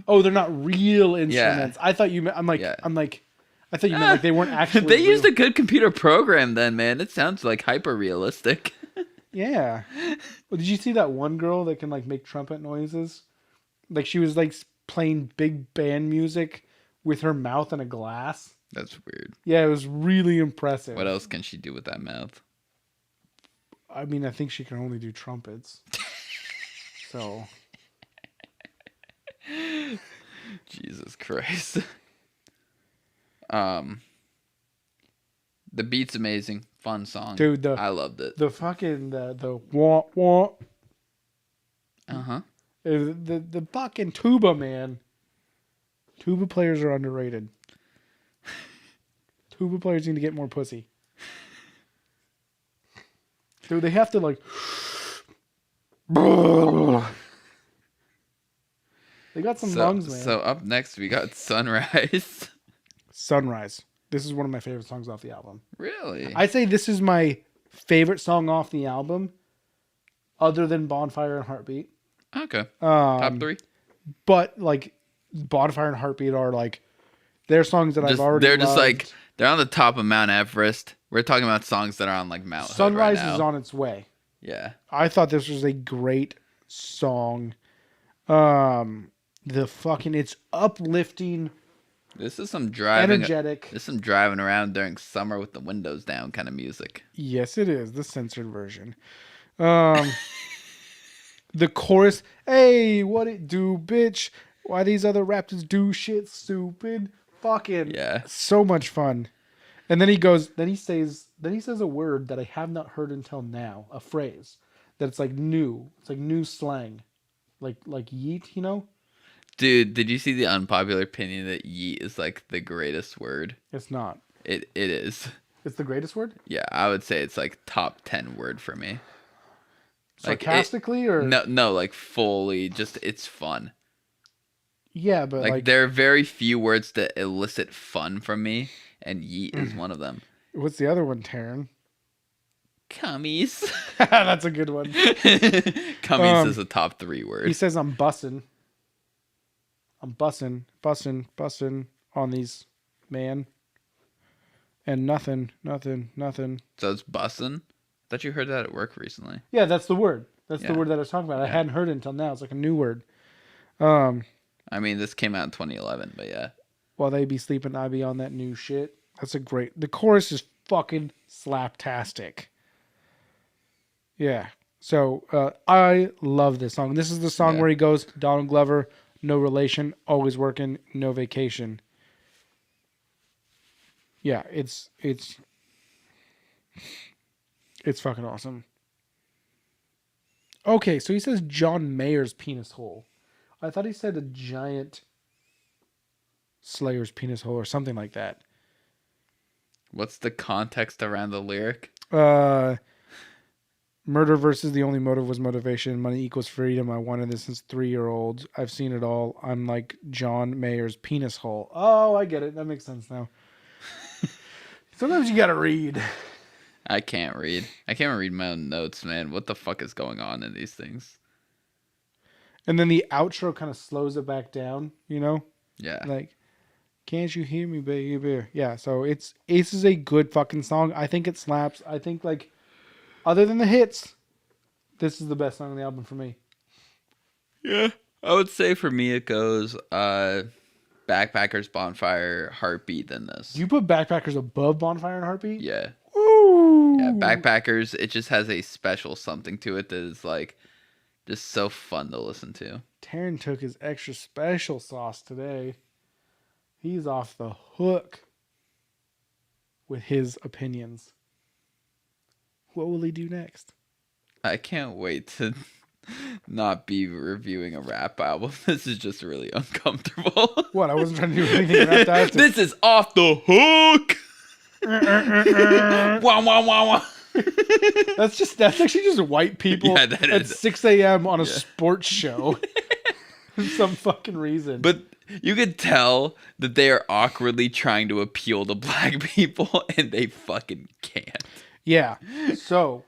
Oh, they're not real instruments. I thought you meant. I thought you meant like they weren't actually. They used real. a good computer program then, man. It sounds like hyper realistic. Yeah. Well, did you see that one girl that can like make trumpet noises? Like she was like playing big band music with her mouth in a glass. That's weird. Yeah, it was really impressive. What else can she do with that mouth? I mean, I think she can only do trumpets. So. Jesus Christ. The beat's amazing. Fun song. Dude, I loved it. The fucking the wah wah. Uh-huh. The fucking tuba, man. Tuba players are underrated. Tuba players need to get more pussy. Dude, they have to like. They got some lungs, man. So up next we got Sunrise. Sunrise. This is one of my favorite songs off the album. Really? I'd say this is my favorite song off the album, other than Bonfire and Heartbeat. Okay. Top 3? But like Bonfire and Heartbeat are like they're songs that I've already They're just loved. like they're on the top of Mount Everest. We're talking about songs that are on like Mount Hood Sunrise right now. is on its way. Yeah. I thought this was a great song. It's uplifting. This is some driving energetic. This is some driving around during summer with the windows down kind of music. Yes, it is the censored version. The chorus, hey, what it do, bitch? Why these other rappers do shit stupid? Fucking Yeah. So much fun. And then he says a word that I have not heard until now, a phrase that's like new. It's like new slang. Like yeet, you know? Dude, did you see the unpopular opinion that yeet is like the greatest word? It's not. It is. It's the greatest word? Yeah, I would say it's like top 10 word for me. Sarcastically or no, like fully just it's fun. Yeah, but like there are very few words that elicit fun from me, and yeet is one of them. what's the other one, Taryn? Cummies. That's a good one. Cummies is a top 3 word. He says I'm bussin' on these, man. And nothing. So it's bussin'? I thought you heard that at work recently. Yeah, that's the word. That's the word that I was talking about. I hadn't heard it until now. It's like a new word. I mean, this came out in 2011, but yeah. While they be sleeping, I be on that new shit. That's the chorus is fucking slaptastic. Yeah. So, I love this song. This is the song where he goes, Donald Glover, no relation, always working, no vacation. Yeah, it's fucking awesome. Okay, so he says John Mayer's penis hole. I thought he said a giant Slayer's penis hole or something like that. What's the context around the lyric? Murder versus the only motive was motivation. Money equals freedom. I wanted this since 3-year-old. I've seen it all. I'm like John Mayer's penis hole. Oh, I get it. That makes sense now. Sometimes you gotta read. I can't read. I can't read my own notes, man. What the fuck is going on in these things? And then the outro kind of slows it back down, you know? Yeah. Like, Can't you hear me, baby? Yeah, so this is a good fucking song. I think it slaps. I think, like, other than the hits, this is the best song on the album for me. Yeah. I would say for me it goes Backpackers, Bonfire, Heartbeat, than this. Do you put Backpackers above Bonfire and Heartbeat? Yeah. Ooh. Yeah, Backpackers, it just has a special something to it that is like just so fun to listen to. Taryn took his extra special sauce today. He's off the hook with his opinions. What will he do next? I can't wait to not be reviewing a rap album. This is just really uncomfortable. What? I wasn't trying to do anything rap. This is off the hook. Wah, wah, wah, wah. That's actually just white people at 6 a.m. on a sports show. For some fucking reason. But you could tell that they are awkwardly trying to appeal to black people, and they fucking can't. Yeah. So,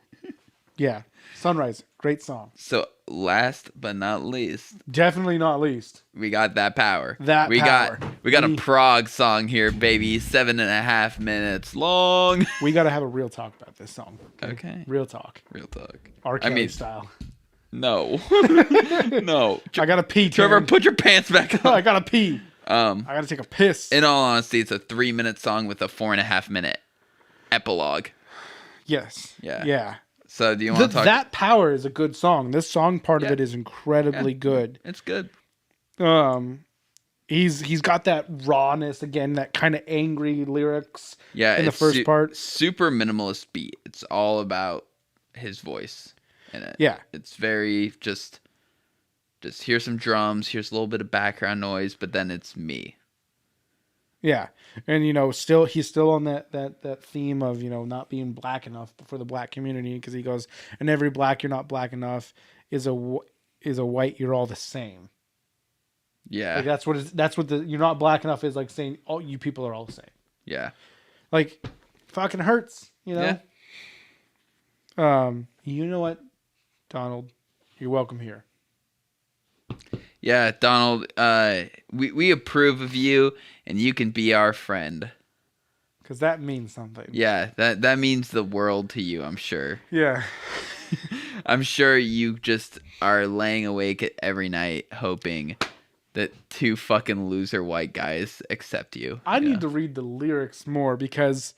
yeah. Sunrise, great song. So, last but not least, Definitely not least, we got That Power. We got a prog song here, baby. 7.5 minutes long. We got to have a real talk about this song. Okay. Real talk. Real talk. R. Kelly style. No. No. I got to pee, Trevor, Taryn. put your pants back on. I got to pee. I got to take a piss. In all honesty, it's a 3-minute song with a 4.5-minute epilogue. Yes. Yeah. Yeah. So do you want to talk? That Power is a good song. This song part of it is incredibly good. It's good. He's got that rawness again, that kind of angry lyrics. Yeah, in the first part, super minimalist beat. It's all about his voice in it. Yeah, it's very just here's some drums, here's a little bit of background noise, but then it's me. Yeah, and he's still on that theme of not being black enough for the black community, because he goes, and every black you're not black enough is a white you're all the same. Yeah, like that's what the you're not black enough is, like saying all you people are all the same. Yeah, like fucking hurts, Yeah. You know what, Donald, you're welcome here. Yeah, Donald, we approve of you, and you can be our friend. Because that means something. Yeah, that means the world to you, I'm sure. Yeah. I'm sure you just are laying awake every night hoping that 2 fucking loser white guys accept you. I need to read the lyrics more, because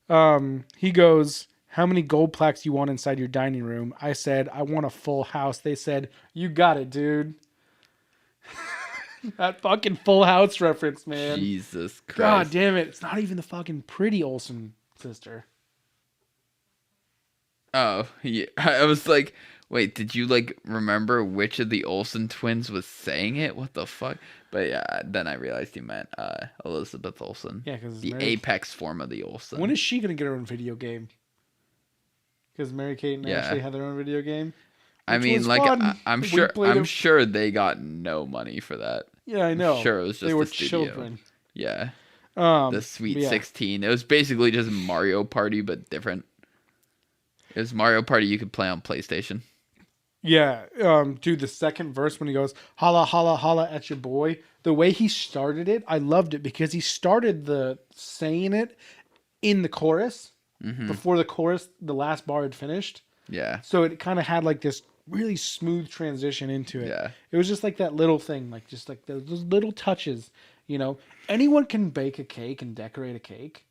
he goes, how many gold plaques you want inside your dining room? I said, I want a full house. They said, you got it, dude. That fucking Full House reference, man. Jesus Christ. God damn it. It's not even the fucking pretty Olsen sister. Oh, yeah. I was like, wait, did you remember which of the Olsen twins was saying it? What the fuck? But yeah, then I realized you meant Elizabeth Olsen. Yeah, because the apex form of the Olsen. When is she going to get her own video game? Because Mary-Kate and Ashley had their own video game. I mean, I'm sure they got no money for that. Yeah, I know. I'm sure it was just they were the studio. Children. Yeah. The Sweet 16. It was basically just Mario Party, but different. It was Mario Party you could play on PlayStation. Yeah. Dude, the second verse when he goes, holla, holla, holla at your boy. The way he started it, I loved it, because he started the saying it in the chorus. Mm-hmm. Before the chorus, the last bar had finished. Yeah. So it kind of had this really smooth transition into it. Yeah. It was just that little thing, just those little touches, Anyone can bake a cake and decorate a cake,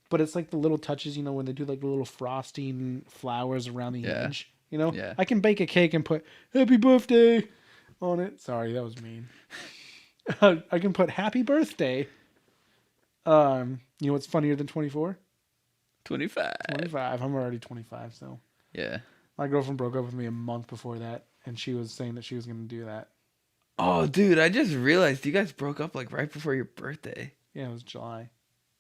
but it's the little touches, when they do the little frosting flowers around the edge, Yeah. I can bake a cake and put happy birthday on it. Sorry, that was mean. I can put happy birthday. What's funnier than 24? 25. 25. I'm already 25, so. Yeah. My girlfriend broke up with me a month before that, and she was saying that she was going to do that. Oh, dude, I just realized you guys broke up right before your birthday. Yeah, it was July.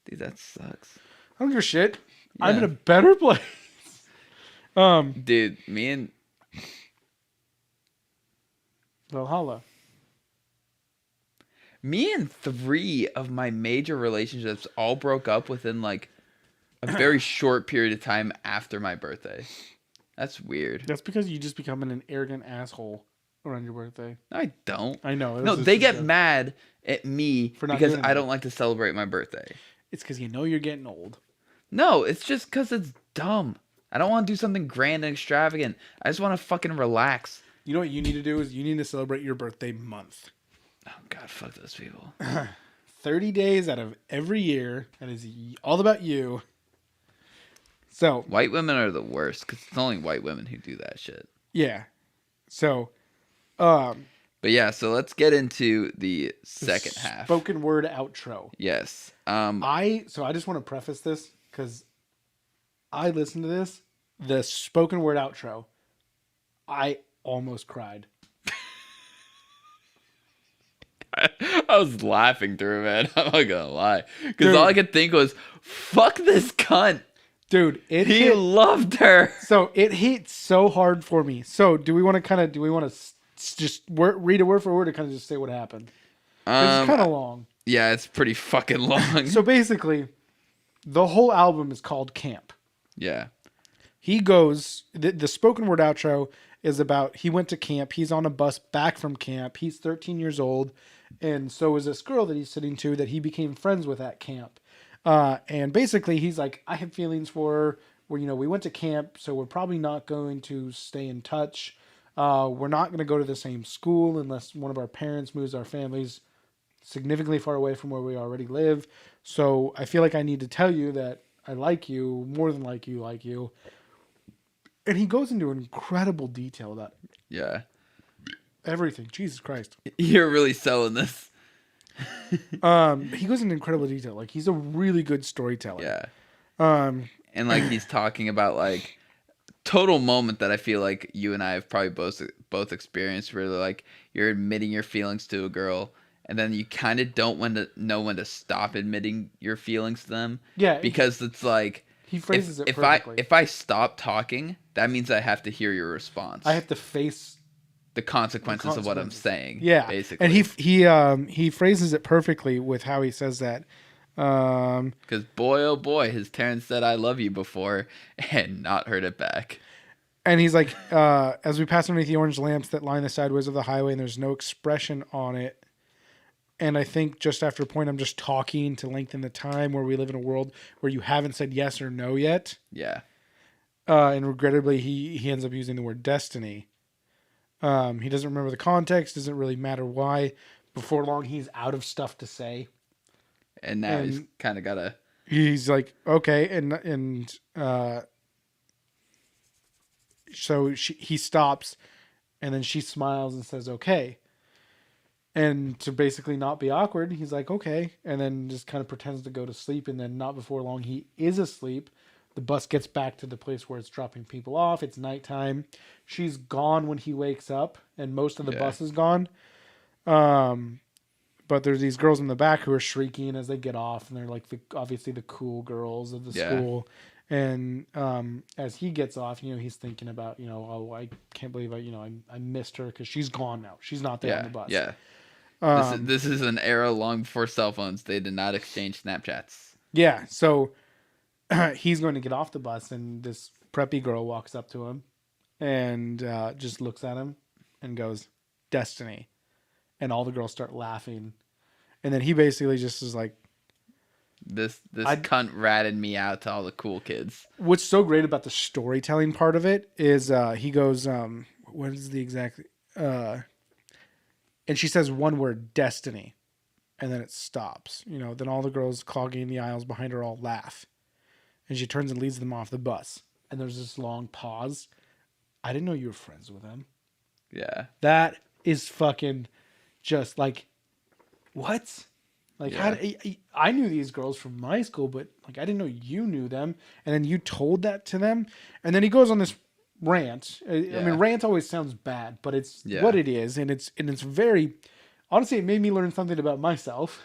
Dude, that sucks. I don't give a shit. Yeah. I'm in a better place. Dude, me and Valhalla. Me and 3 of my major relationships all broke up within a very short period of time after my birthday. That's weird. That's because you just become an arrogant asshole. around your birthday. I don't. I know. No, they get mad at me For not because doing I it. don't like to celebrate my birthday. It's because you know you're getting old. No, it's just because it's dumb. I don't want to do something grand and extravagant. I just want to fucking relax. You know what you need to do is you need to celebrate your birthday month. Oh, God, fuck those people. 30 days out of every year. That is all about you. So. White women are the worst because it's only white women who do that shit. Yeah. So. But yeah, so let's get into the second half. Spoken word outro. Yes. I just want to preface this because I listened to this, the spoken word outro. I almost cried. I was laughing through it, man. I'm not gonna lie, because all I could think was, "Fuck this cunt." Dude, he loved her. So it hit so hard for me. So do we want to just read it word for word or kind of just say what happened? It's kind of long. Yeah, it's pretty fucking long. So basically, the whole album is called Camp. Yeah. He goes, the spoken word outro is about, he went to camp. He's on a bus back from camp. He's 13 years old. And so is this girl that he's sitting to that he became friends with at camp. And basically he's like, I have feelings for her. We went to camp, so we're probably not going to stay in touch. We're not going to go to the same school unless one of our parents moves our families significantly far away from where we already live. So I feel like I need to tell you that I like you more than like you. And he goes into incredible detail about it. Yeah. Everything. Jesus Christ. You're really selling this. He goes into incredible detail. Like, he's a really good storyteller. Yeah. And like he's talking about like total moment that I feel like you and I have probably both experienced, where like you're admitting your feelings to a girl and then you kind of don't know when to stop admitting your feelings to them. Yeah. Because it's like, he phrases it perfectly. If I stop talking, that means I have to hear your response. I have to face the consequences of what I'm saying. Yeah, basically. And he phrases it perfectly with how he says that. Because boy, oh boy, has Terrence said "I love you" before and not heard it back. And he's like, as we pass underneath the orange lamps that line the sideways of the highway, and there's no expression on it. And I think just after a point, I'm just talking to lengthen the time, where we live in a world where you haven't said yes or no yet. Yeah. And regrettably, he ends up using the word destiny. He doesn't remember the context. Doesn't really matter why. Before long, he's out of stuff to say. And now he's kind of got to... He's like, okay. So he stops, and then she smiles and says, okay. And to basically not be awkward, he's like, okay. And then just kind of pretends to go to sleep. And then not before long, he is asleep. The bus gets back to the place where it's dropping people off. It's nighttime. She's gone when he wakes up, and most of the bus is gone. But there's these girls in the back who are shrieking as they get off, and they're like obviously the cool girls of the school. And as he gets off, he's thinking about, oh, I can't believe I missed her because she's gone now. She's not there on the bus. Yeah. This is an era long before cell phones. They did not exchange Snapchats. Yeah. So he's going to get off the bus, and this preppy girl walks up to him and just looks at him and goes, "Destiny." And all the girls start laughing. And then he basically just is like, This cunt ratted me out to all the cool kids. What's so great about the storytelling part of it is he goes, what is the exact... and she says one word, destiny. And then it stops. Then all the girls clogging the aisles behind her all laugh. And she turns and leads them off the bus. And there's this long pause. I didn't know you were friends with him. Yeah. That is fucking just like, what? Like, I knew these girls from my school, but like I didn't know you knew them. And then you told that to them. And then he goes on this rant. I mean, rant always sounds bad, but it's what it is. And it's very, honestly, it made me learn something about myself.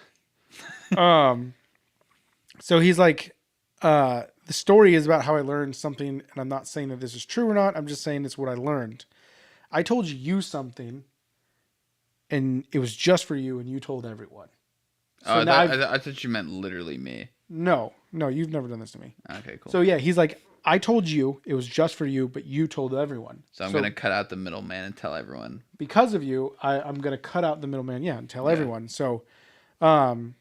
So he's like, the story is about how I learned something. And I'm not saying that this is true or not. I'm just saying it's what I learned. I told you something, and it was just for you, and you told everyone. So I thought you meant literally me. No, you've never done this to me. Okay, cool. So yeah, he's like, I told you it was just for you, but you told everyone. So I'm gonna cut out the middleman and tell everyone. Because of you, I'm gonna cut out the middleman. Yeah, and tell everyone. So, and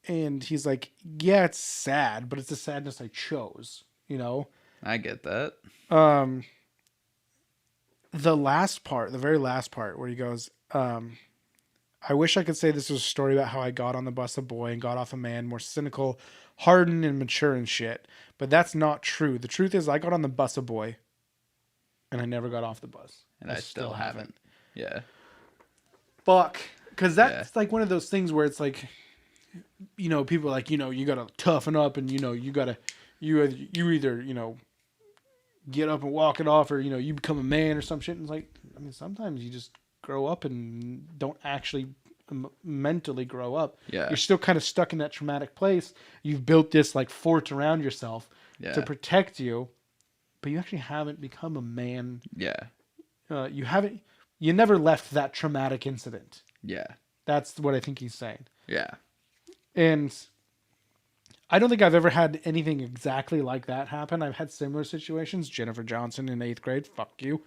he's like, yeah, it's sad, but it's the sadness I chose. You know. I get that. The last part, the very last part, where he goes, I wish I could say this was a story about how I got on the bus a boy and got off a man, more cynical, hardened, and mature and shit. But that's not true. The truth is, I got on the bus a boy, and I never got off the bus. And I still haven't. Yeah. Fuck. Because that's like one of those things where it's like, you know, people are like, you know, you gotta toughen up, and you know, you either you know, get up and walk it off, or you know, you become a man or some shit. And it's like, I mean, sometimes you just grow up and don't actually mentally grow up. Yeah. You're still kind of stuck in that traumatic place. You've built this like fort around yourself to protect you, but you actually haven't become a man. Yeah. You never left that traumatic incident. Yeah. That's what I think he's saying. Yeah. And I don't think I've ever had anything exactly like that happen. I've had similar situations. Jennifer Johnson in 8th grade. Fuck you.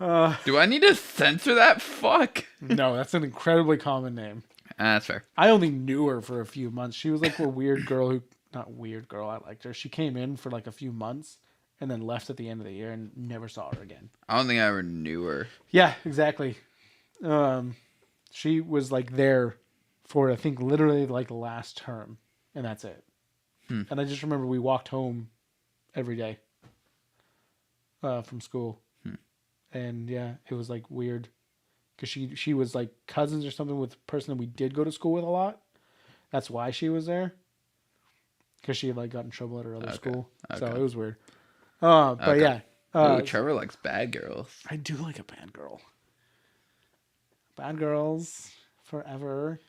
Do I need to censor that? Fuck. No, that's an incredibly common name. That's fair. I only knew her for a few months. She was like a weird girl who, not weird girl, I liked her. She came in for like a few months and then left at the end of the year and never saw her again. I don't think I ever knew her. Yeah, exactly. She was like there for, I think, literally like last term, and that's it. And I just remember we walked home every day from school. And yeah, it was like weird because she was like cousins or something with a person that we did go to school with a lot. That's why she was there, because she had like got in trouble at her other school. So it was weird. But yeah. Ooh, Trevor likes bad girls. I do like a bad girl. Bad girls forever.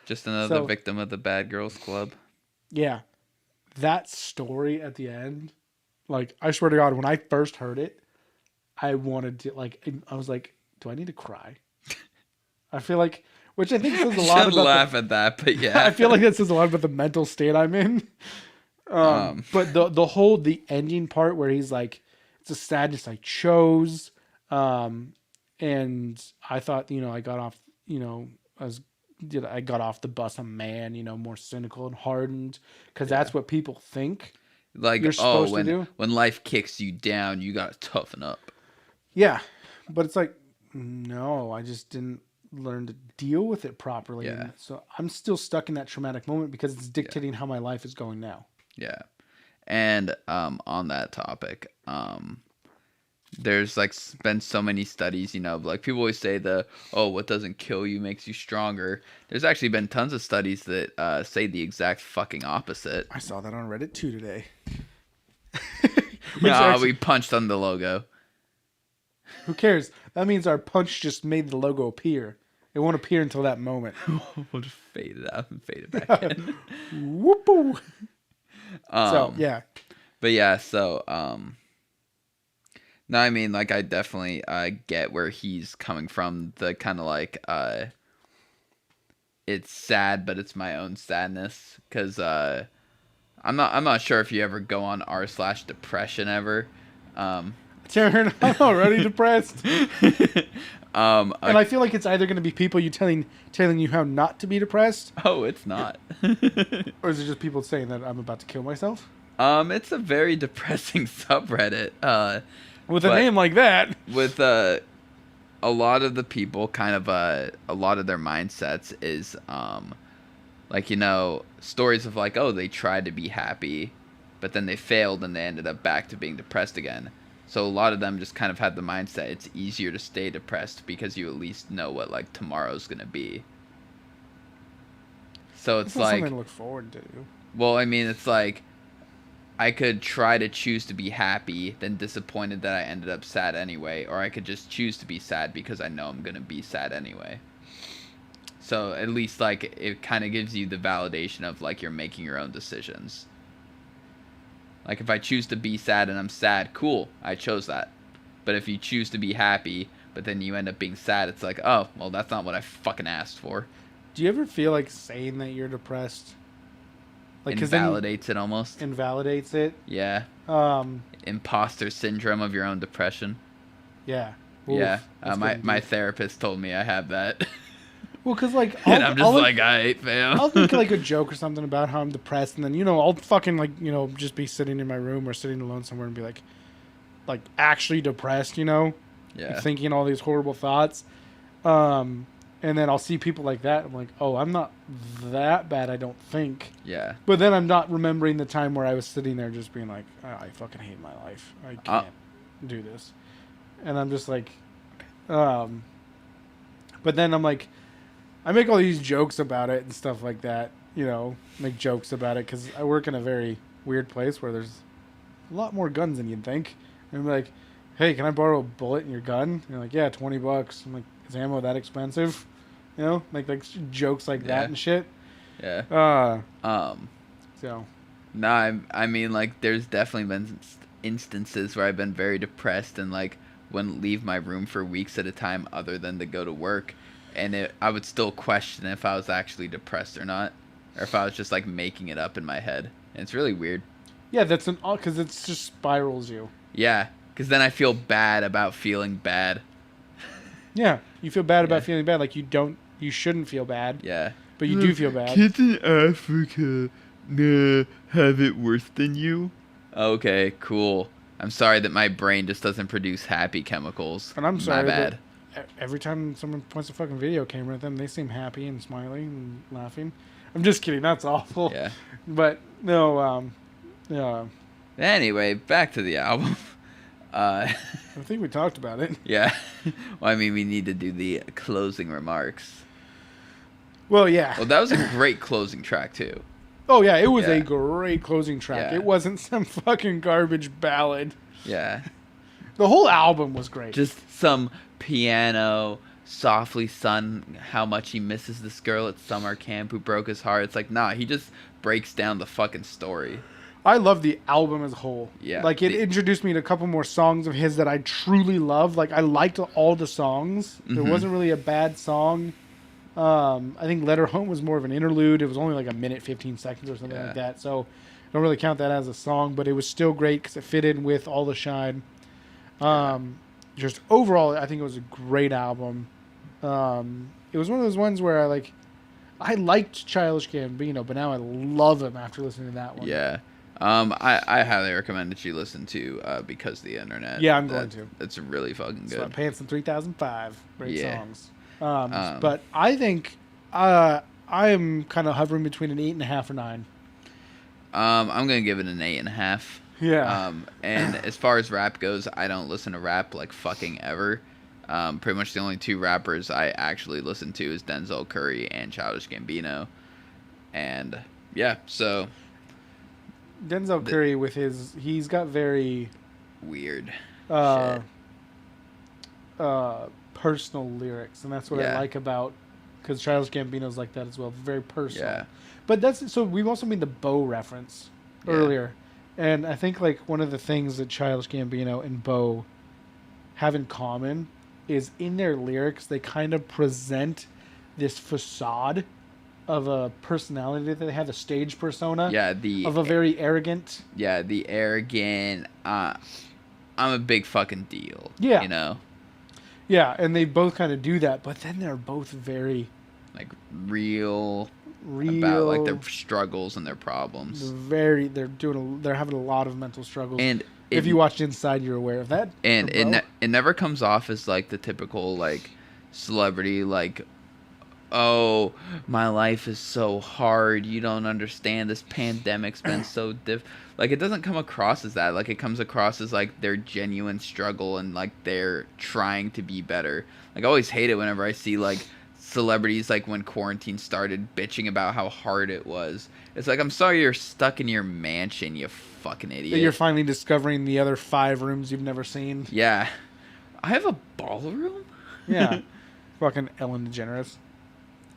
Just another victim of the Bad Girls Club. Yeah. That story at the end, like, I swear to God, when I first heard it, I wanted to, like, I was like, do I need to cry? I feel like, which I think says a lot about. Laugh at that, but yeah. I feel like that says a lot about the mental state I'm in. But the ending part where he's like, it's a sadness I chose. And I thought, you know, I got off, you know, I got off the bus a man, you know, more cynical and hardened, because that's what people think. Like, you're supposed to do. When life kicks you down, you gotta toughen up. Yeah, but it's like, no, I just didn't learn to deal with it properly. Yeah. And so I'm still stuck in that traumatic moment because it's dictating how my life is going now. Yeah. And on that topic, there's like been so many studies, you know, like people always say what doesn't kill you makes you stronger. There's actually been tons of studies that say the exact fucking opposite. I saw that on Reddit too today. We punched on the logo. Who cares? That means our punch just made the logo appear. It won't appear until that moment. We'll just fade it out and fade it back in. Whoopoo. So, yeah. But yeah, so, no, I mean, like, I definitely get where he's coming from. The kind of like, it's sad, but it's my own sadness. Because I'm not sure if you ever go on r/depression ever. Taryn, I'm already depressed. And I feel like it's either going to be people telling you how not to be depressed. Oh, it's not. Or is it just people saying that I'm about to kill myself? It's a very depressing subreddit. With a name like that. With a lot of the people, kind of a lot of their mindsets is like, you know, stories of like, oh, they tried to be happy, but then they failed and they ended up back to being depressed again. So a lot of them just kind of had the mindset it's easier to stay depressed because you at least know what like tomorrow's gonna be. So it's like something to look forward to. Well, I mean, it's like I could try to choose to be happy, then disappointed that I ended up sad anyway, or I could just choose to be sad because I know I'm gonna be sad anyway. So at least like it kind of gives you the validation of like you're making your own decisions. Like, if I choose to be sad and I'm sad, cool, I chose that. But if you choose to be happy, but then you end up being sad, it's like, oh, well, that's not what I fucking asked for. Do you ever feel like saying that you're depressed? Like, invalidates it almost. Invalidates it? Yeah. Imposter syndrome of your own depression. Yeah. Yeah. Oof, that's good My indeed. therapist told me I have that. Well, because like And I'm just like, I hate fam. I'll make like a joke or something about how I'm depressed, and then I'll fucking like just be sitting in my room or sitting alone somewhere and be like actually depressed, like Yeah. thinking all these horrible thoughts, and then I'll see people like that. I'm like, oh, I'm not that bad, I don't think. Yeah. But then I'm not remembering the time where I was sitting there just being like, oh, I fucking hate my life. I can't do this, and I'm just like, but then I'm like. I make all these jokes about it and stuff like that, make jokes about it because I work in a very weird place where there's a lot more guns than you'd think. And I'm like, hey, can I borrow a bullet in your gun? And you're like, yeah, $20. I'm like, is ammo that expensive? Like jokes like that and shit. Yeah. So. No, I mean, like, there's definitely been instances where I've been very depressed and, like, wouldn't leave my room for weeks at a time other than to go to work. And I would still question if I was actually depressed or not. Or if I was just, like, making it up in my head. And it's really weird. Yeah, that's because it just spirals you. Yeah, because then I feel bad about feeling bad. Yeah, you feel bad about feeling bad. Like, you shouldn't feel bad. Yeah. But you do feel bad. Kids in Africa have it worse than you. Okay, cool. I'm sorry that my brain just doesn't produce happy chemicals. And I'm sorry. My bad. Every time someone points a fucking video camera at them, they seem happy and smiling and laughing. I'm just kidding. That's awful. Yeah. But no. Yeah. Anyway, back to the album. I think we talked about it. Yeah. Well, I mean, we need to do the closing remarks. Well, yeah. Well, that was a great closing track too. Oh yeah, it was a great closing track. Yeah. It wasn't some fucking garbage ballad. Yeah. The whole album was great. Just some piano softly sung how much he misses this girl at summer camp who broke his heart. It's like, nah, he just breaks down the fucking story. I love the album as a whole. Yeah. Like, it introduced me to a couple more songs of his that I truly love. Like, I liked all the songs. There wasn't really a bad song. I think Letter Home was more of an interlude. It was only like a minute, 15 seconds or something like that. So, don't really count that as a song. But it was still great because it fit in with All the Shine. Just overall, I think it was a great album. It was one of those ones where I liked Childish Gambino, but now I love him after listening to that one. Yeah. I highly recommend that you listen to Because of the Internet. Yeah, I'm going to. It's really fucking good. Sweatpants in 3005. Great songs. Um, But I think I am kind of hovering between an 8.5 or 9. I'm gonna give it an 8.5. Yeah. And as far as rap goes, I don't listen to rap like fucking ever. Pretty much the only two rappers I actually listen to is Denzel Curry and Childish Gambino. And yeah, so Denzel Curry he's got very weird shit. Personal lyrics, and that's what I like about, because Childish Gambino's like that as well, very personal. Yeah. But so we've also made the Bo reference earlier, and I think like one of the things that Childish Gambino and Bo have in common is in their lyrics they kind of present this facade of a personality that they have, a stage persona. Yeah, of a very arrogant. Yeah, the arrogant. I'm a big fucking deal. Yeah. You know. Yeah, and they both kind of do that, but then they're both very like real about like their struggles and their problems. They're having a lot of mental struggles. And if you watched Inside, you're aware of that. And it never comes off as like the typical like celebrity like, oh, my life is so hard. You don't understand. This pandemic's been so like, it doesn't come across as that. Like, it comes across as like their genuine struggle and like they're trying to be better. Like, I always hate it whenever I see like celebrities like when quarantine started bitching about how hard it was. It's like, I'm sorry you're stuck in your mansion, you fucking idiot. You're finally discovering the other 5 rooms you've never seen. Yeah. I have a ballroom? Yeah. Fucking Ellen DeGeneres.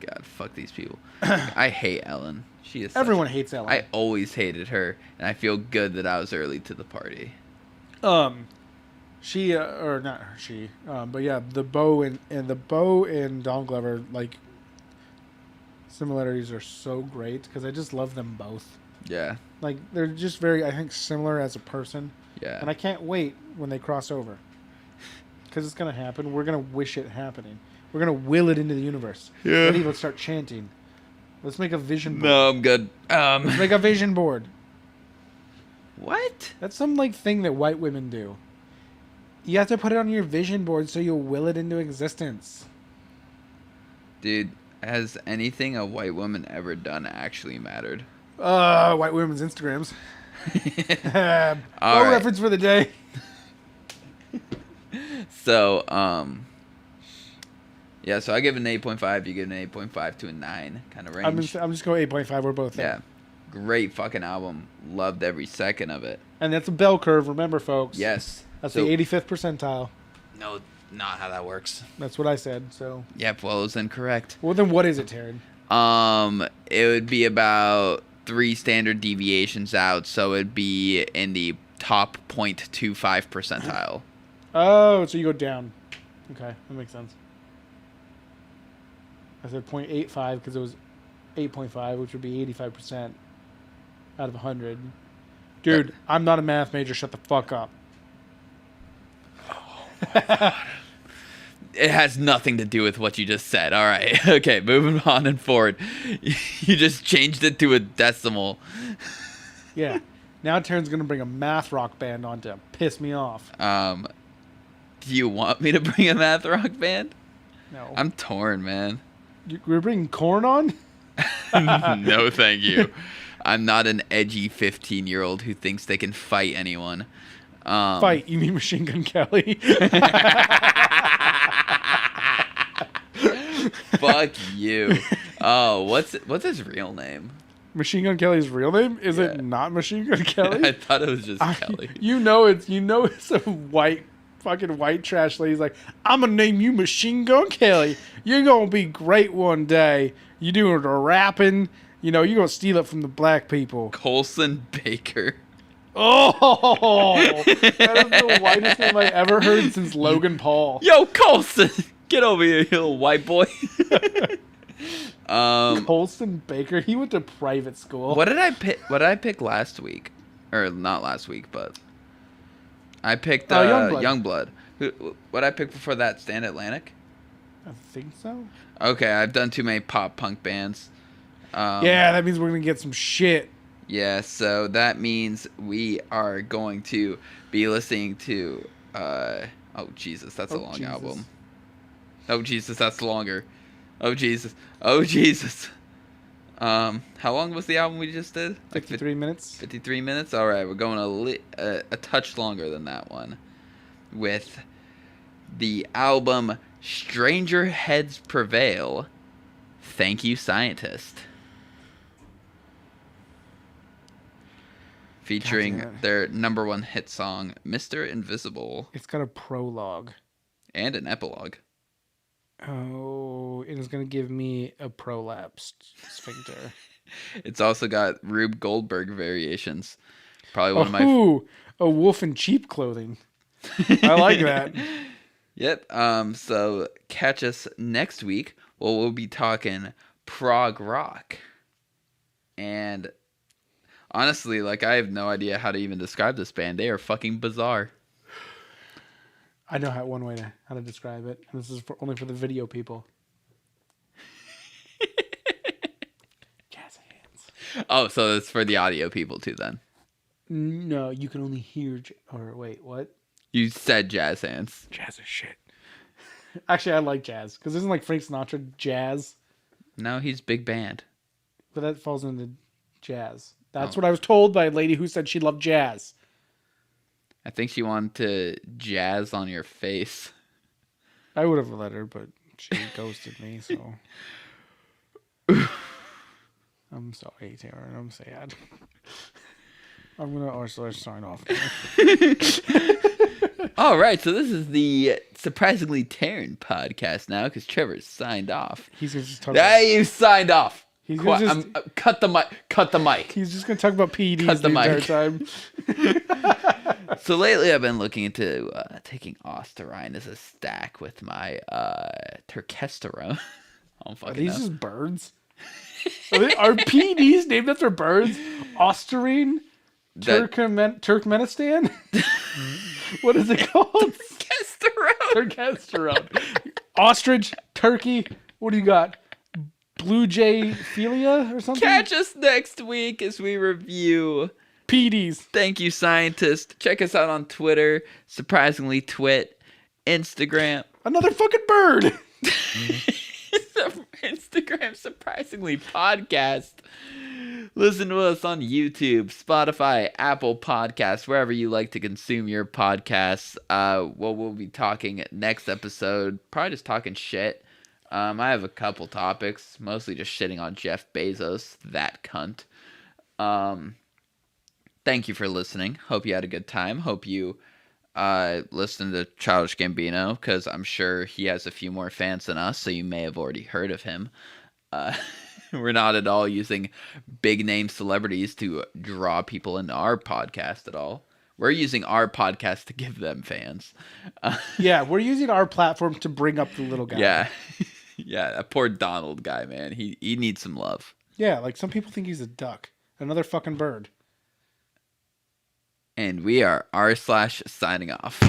God, fuck these people. I hate Ellen. She is. Everyone hates Ellen. I always hated her, and I feel good that I was early to the party. She or not her, she. But yeah, the Bo and Donald Glover, like, similarities are so great because I just love them both. Yeah. Like they're just very, I think, similar as a person. Yeah. And I can't wait when they cross over. Because it's going to happen. We're going to wish it happening. We're going to will it into the universe. Yeah. Ready? Let's start chanting. Let's make a vision board. No, I'm good. Let's make a vision board. What? That's some like thing that white women do. You have to put it on your vision board so you'll will it into existence. Dude, has anything a white woman ever done actually mattered? White women's Instagrams. All right. Reference for the day. So, yeah, so I give it an 8.5. You give it an 8.5 to a 9 kind of range. I'm just going 8.5. We're both there. Yeah. Great fucking album. Loved every second of it. And that's a bell curve, remember, folks. Yes. That's so, the 85th percentile. No, not how that works. That's what I said, so. Yep, well, it was incorrect. Well, then what is it, Taryn? It would be about 3 standard deviations out, so it'd be in the top 0.25 percentile. Oh, so you go down. Okay, that makes sense. I said 0.85 because it was 8.5, which would be 85% out of 100. Dude, I'm not a math major. Shut the fuck up. Oh my God. It has nothing to do with what you just said. All right. Okay, moving on and forward. You just changed it to a decimal. Yeah. Now Taryn's going to bring a math rock band on to piss me off. Do you want me to bring a math rock band? No. I'm torn, man. We're bringing corn on? No, thank you. I'm not an edgy 15-year-old who thinks they can fight anyone. Fight? You mean Machine Gun Kelly? Fuck you. Oh, what's his real name? Machine Gun Kelly's real name? Is it not Machine Gun Kelly? I thought it was just Kelly. You know it's a fucking white trash lady's like, I'm gonna name you Machine Gun Kelly. You're gonna be great one day. You doing the rapping, you're gonna steal it from the black people. Colson Baker. Oh, that is the whitest name I ever heard since Logan Paul. Yo, Colson, get over here, you little white boy. Colson Baker, he went to private school. What did I pick? What did I pick last week? Or not last week, but I picked Youngblood. What did I pick before that? Stand Atlantic? I think so. Okay, I've done too many pop punk bands. Yeah, that means we're gonna get some shit. Yeah, so that means we are going to be listening to oh Jesus, that's a long album. Oh Jesus, that's longer. Oh Jesus. Oh Jesus. How long was the album we just did? 53 minutes. 53 minutes? All right, we're going a touch longer than that one with the album Stranger Heads Prevail. Thank You, Scientist. Featuring their #1 hit song, Mr. Invisible. It's got a prologue. And an epilogue. Oh, it is going to give me a prolapsed sphincter. It's also got Rube Goldberg variations. Probably one of my... Ooh, a wolf in cheap clothing. I like that. Yep. So catch us next week. Well, we'll be talking prog rock. And honestly, I have no idea how to even describe this band. They are fucking bizarre. I know how to describe it. And this is only for the video people. Jazz hands. Oh, so it's for the audio people too then. No, you can only hear... Or wait, what? You said jazz hands. Jazz is shit. Actually, I like jazz. Because isn't Frank Sinatra jazz? No, he's big band. But that falls into jazz. That's what I was told by a lady who said she loved jazz. I think she wanted to jazz on your face. I would have let her, but she ghosted me, so... I'm sorry, Taylor. I'm sad. I'm going to also sign off. All right, so this is the Surprisingly Taryn podcast now, because Trevor's signed off. He's going to just talk you signed off. He's gonna just... cut the mic. Cut the mic. He's just going to talk about PEDs cut the entire time. So lately I've been looking into taking Osterine as a stack with my terkesterone. Are these just birds? Are PEDs named after birds? Osterine? Turkmenistan? What is it called? Turkesterone. Ostrich, turkey. What do you got? Blue jay philia or something? Catch us next week as we review PEDs. Thank you, scientist. Check us out on Twitter, surprisingly Twit, Instagram. Another fucking bird. Instagram, surprisingly podcast. Listen to us on YouTube, Spotify, Apple Podcasts, wherever you like to consume your podcasts. What we'll be talking next episode, probably just talking shit. I have a couple topics, mostly just shitting on Jeff Bezos, that cunt. Thank you for listening. Hope you had a good time. Hope you listened to Childish Gambino, because I'm sure he has a few more fans than us, so you may have already heard of him. We're not at all using big name celebrities to draw people into our podcast at all. We're using our podcast to give them fans. Yeah, we're using our platform to bring up the little guy. Yeah. Yeah, that poor Donald guy, man. He needs some love. Yeah, like some people think he's a duck. Another fucking bird. And we are r/signing off.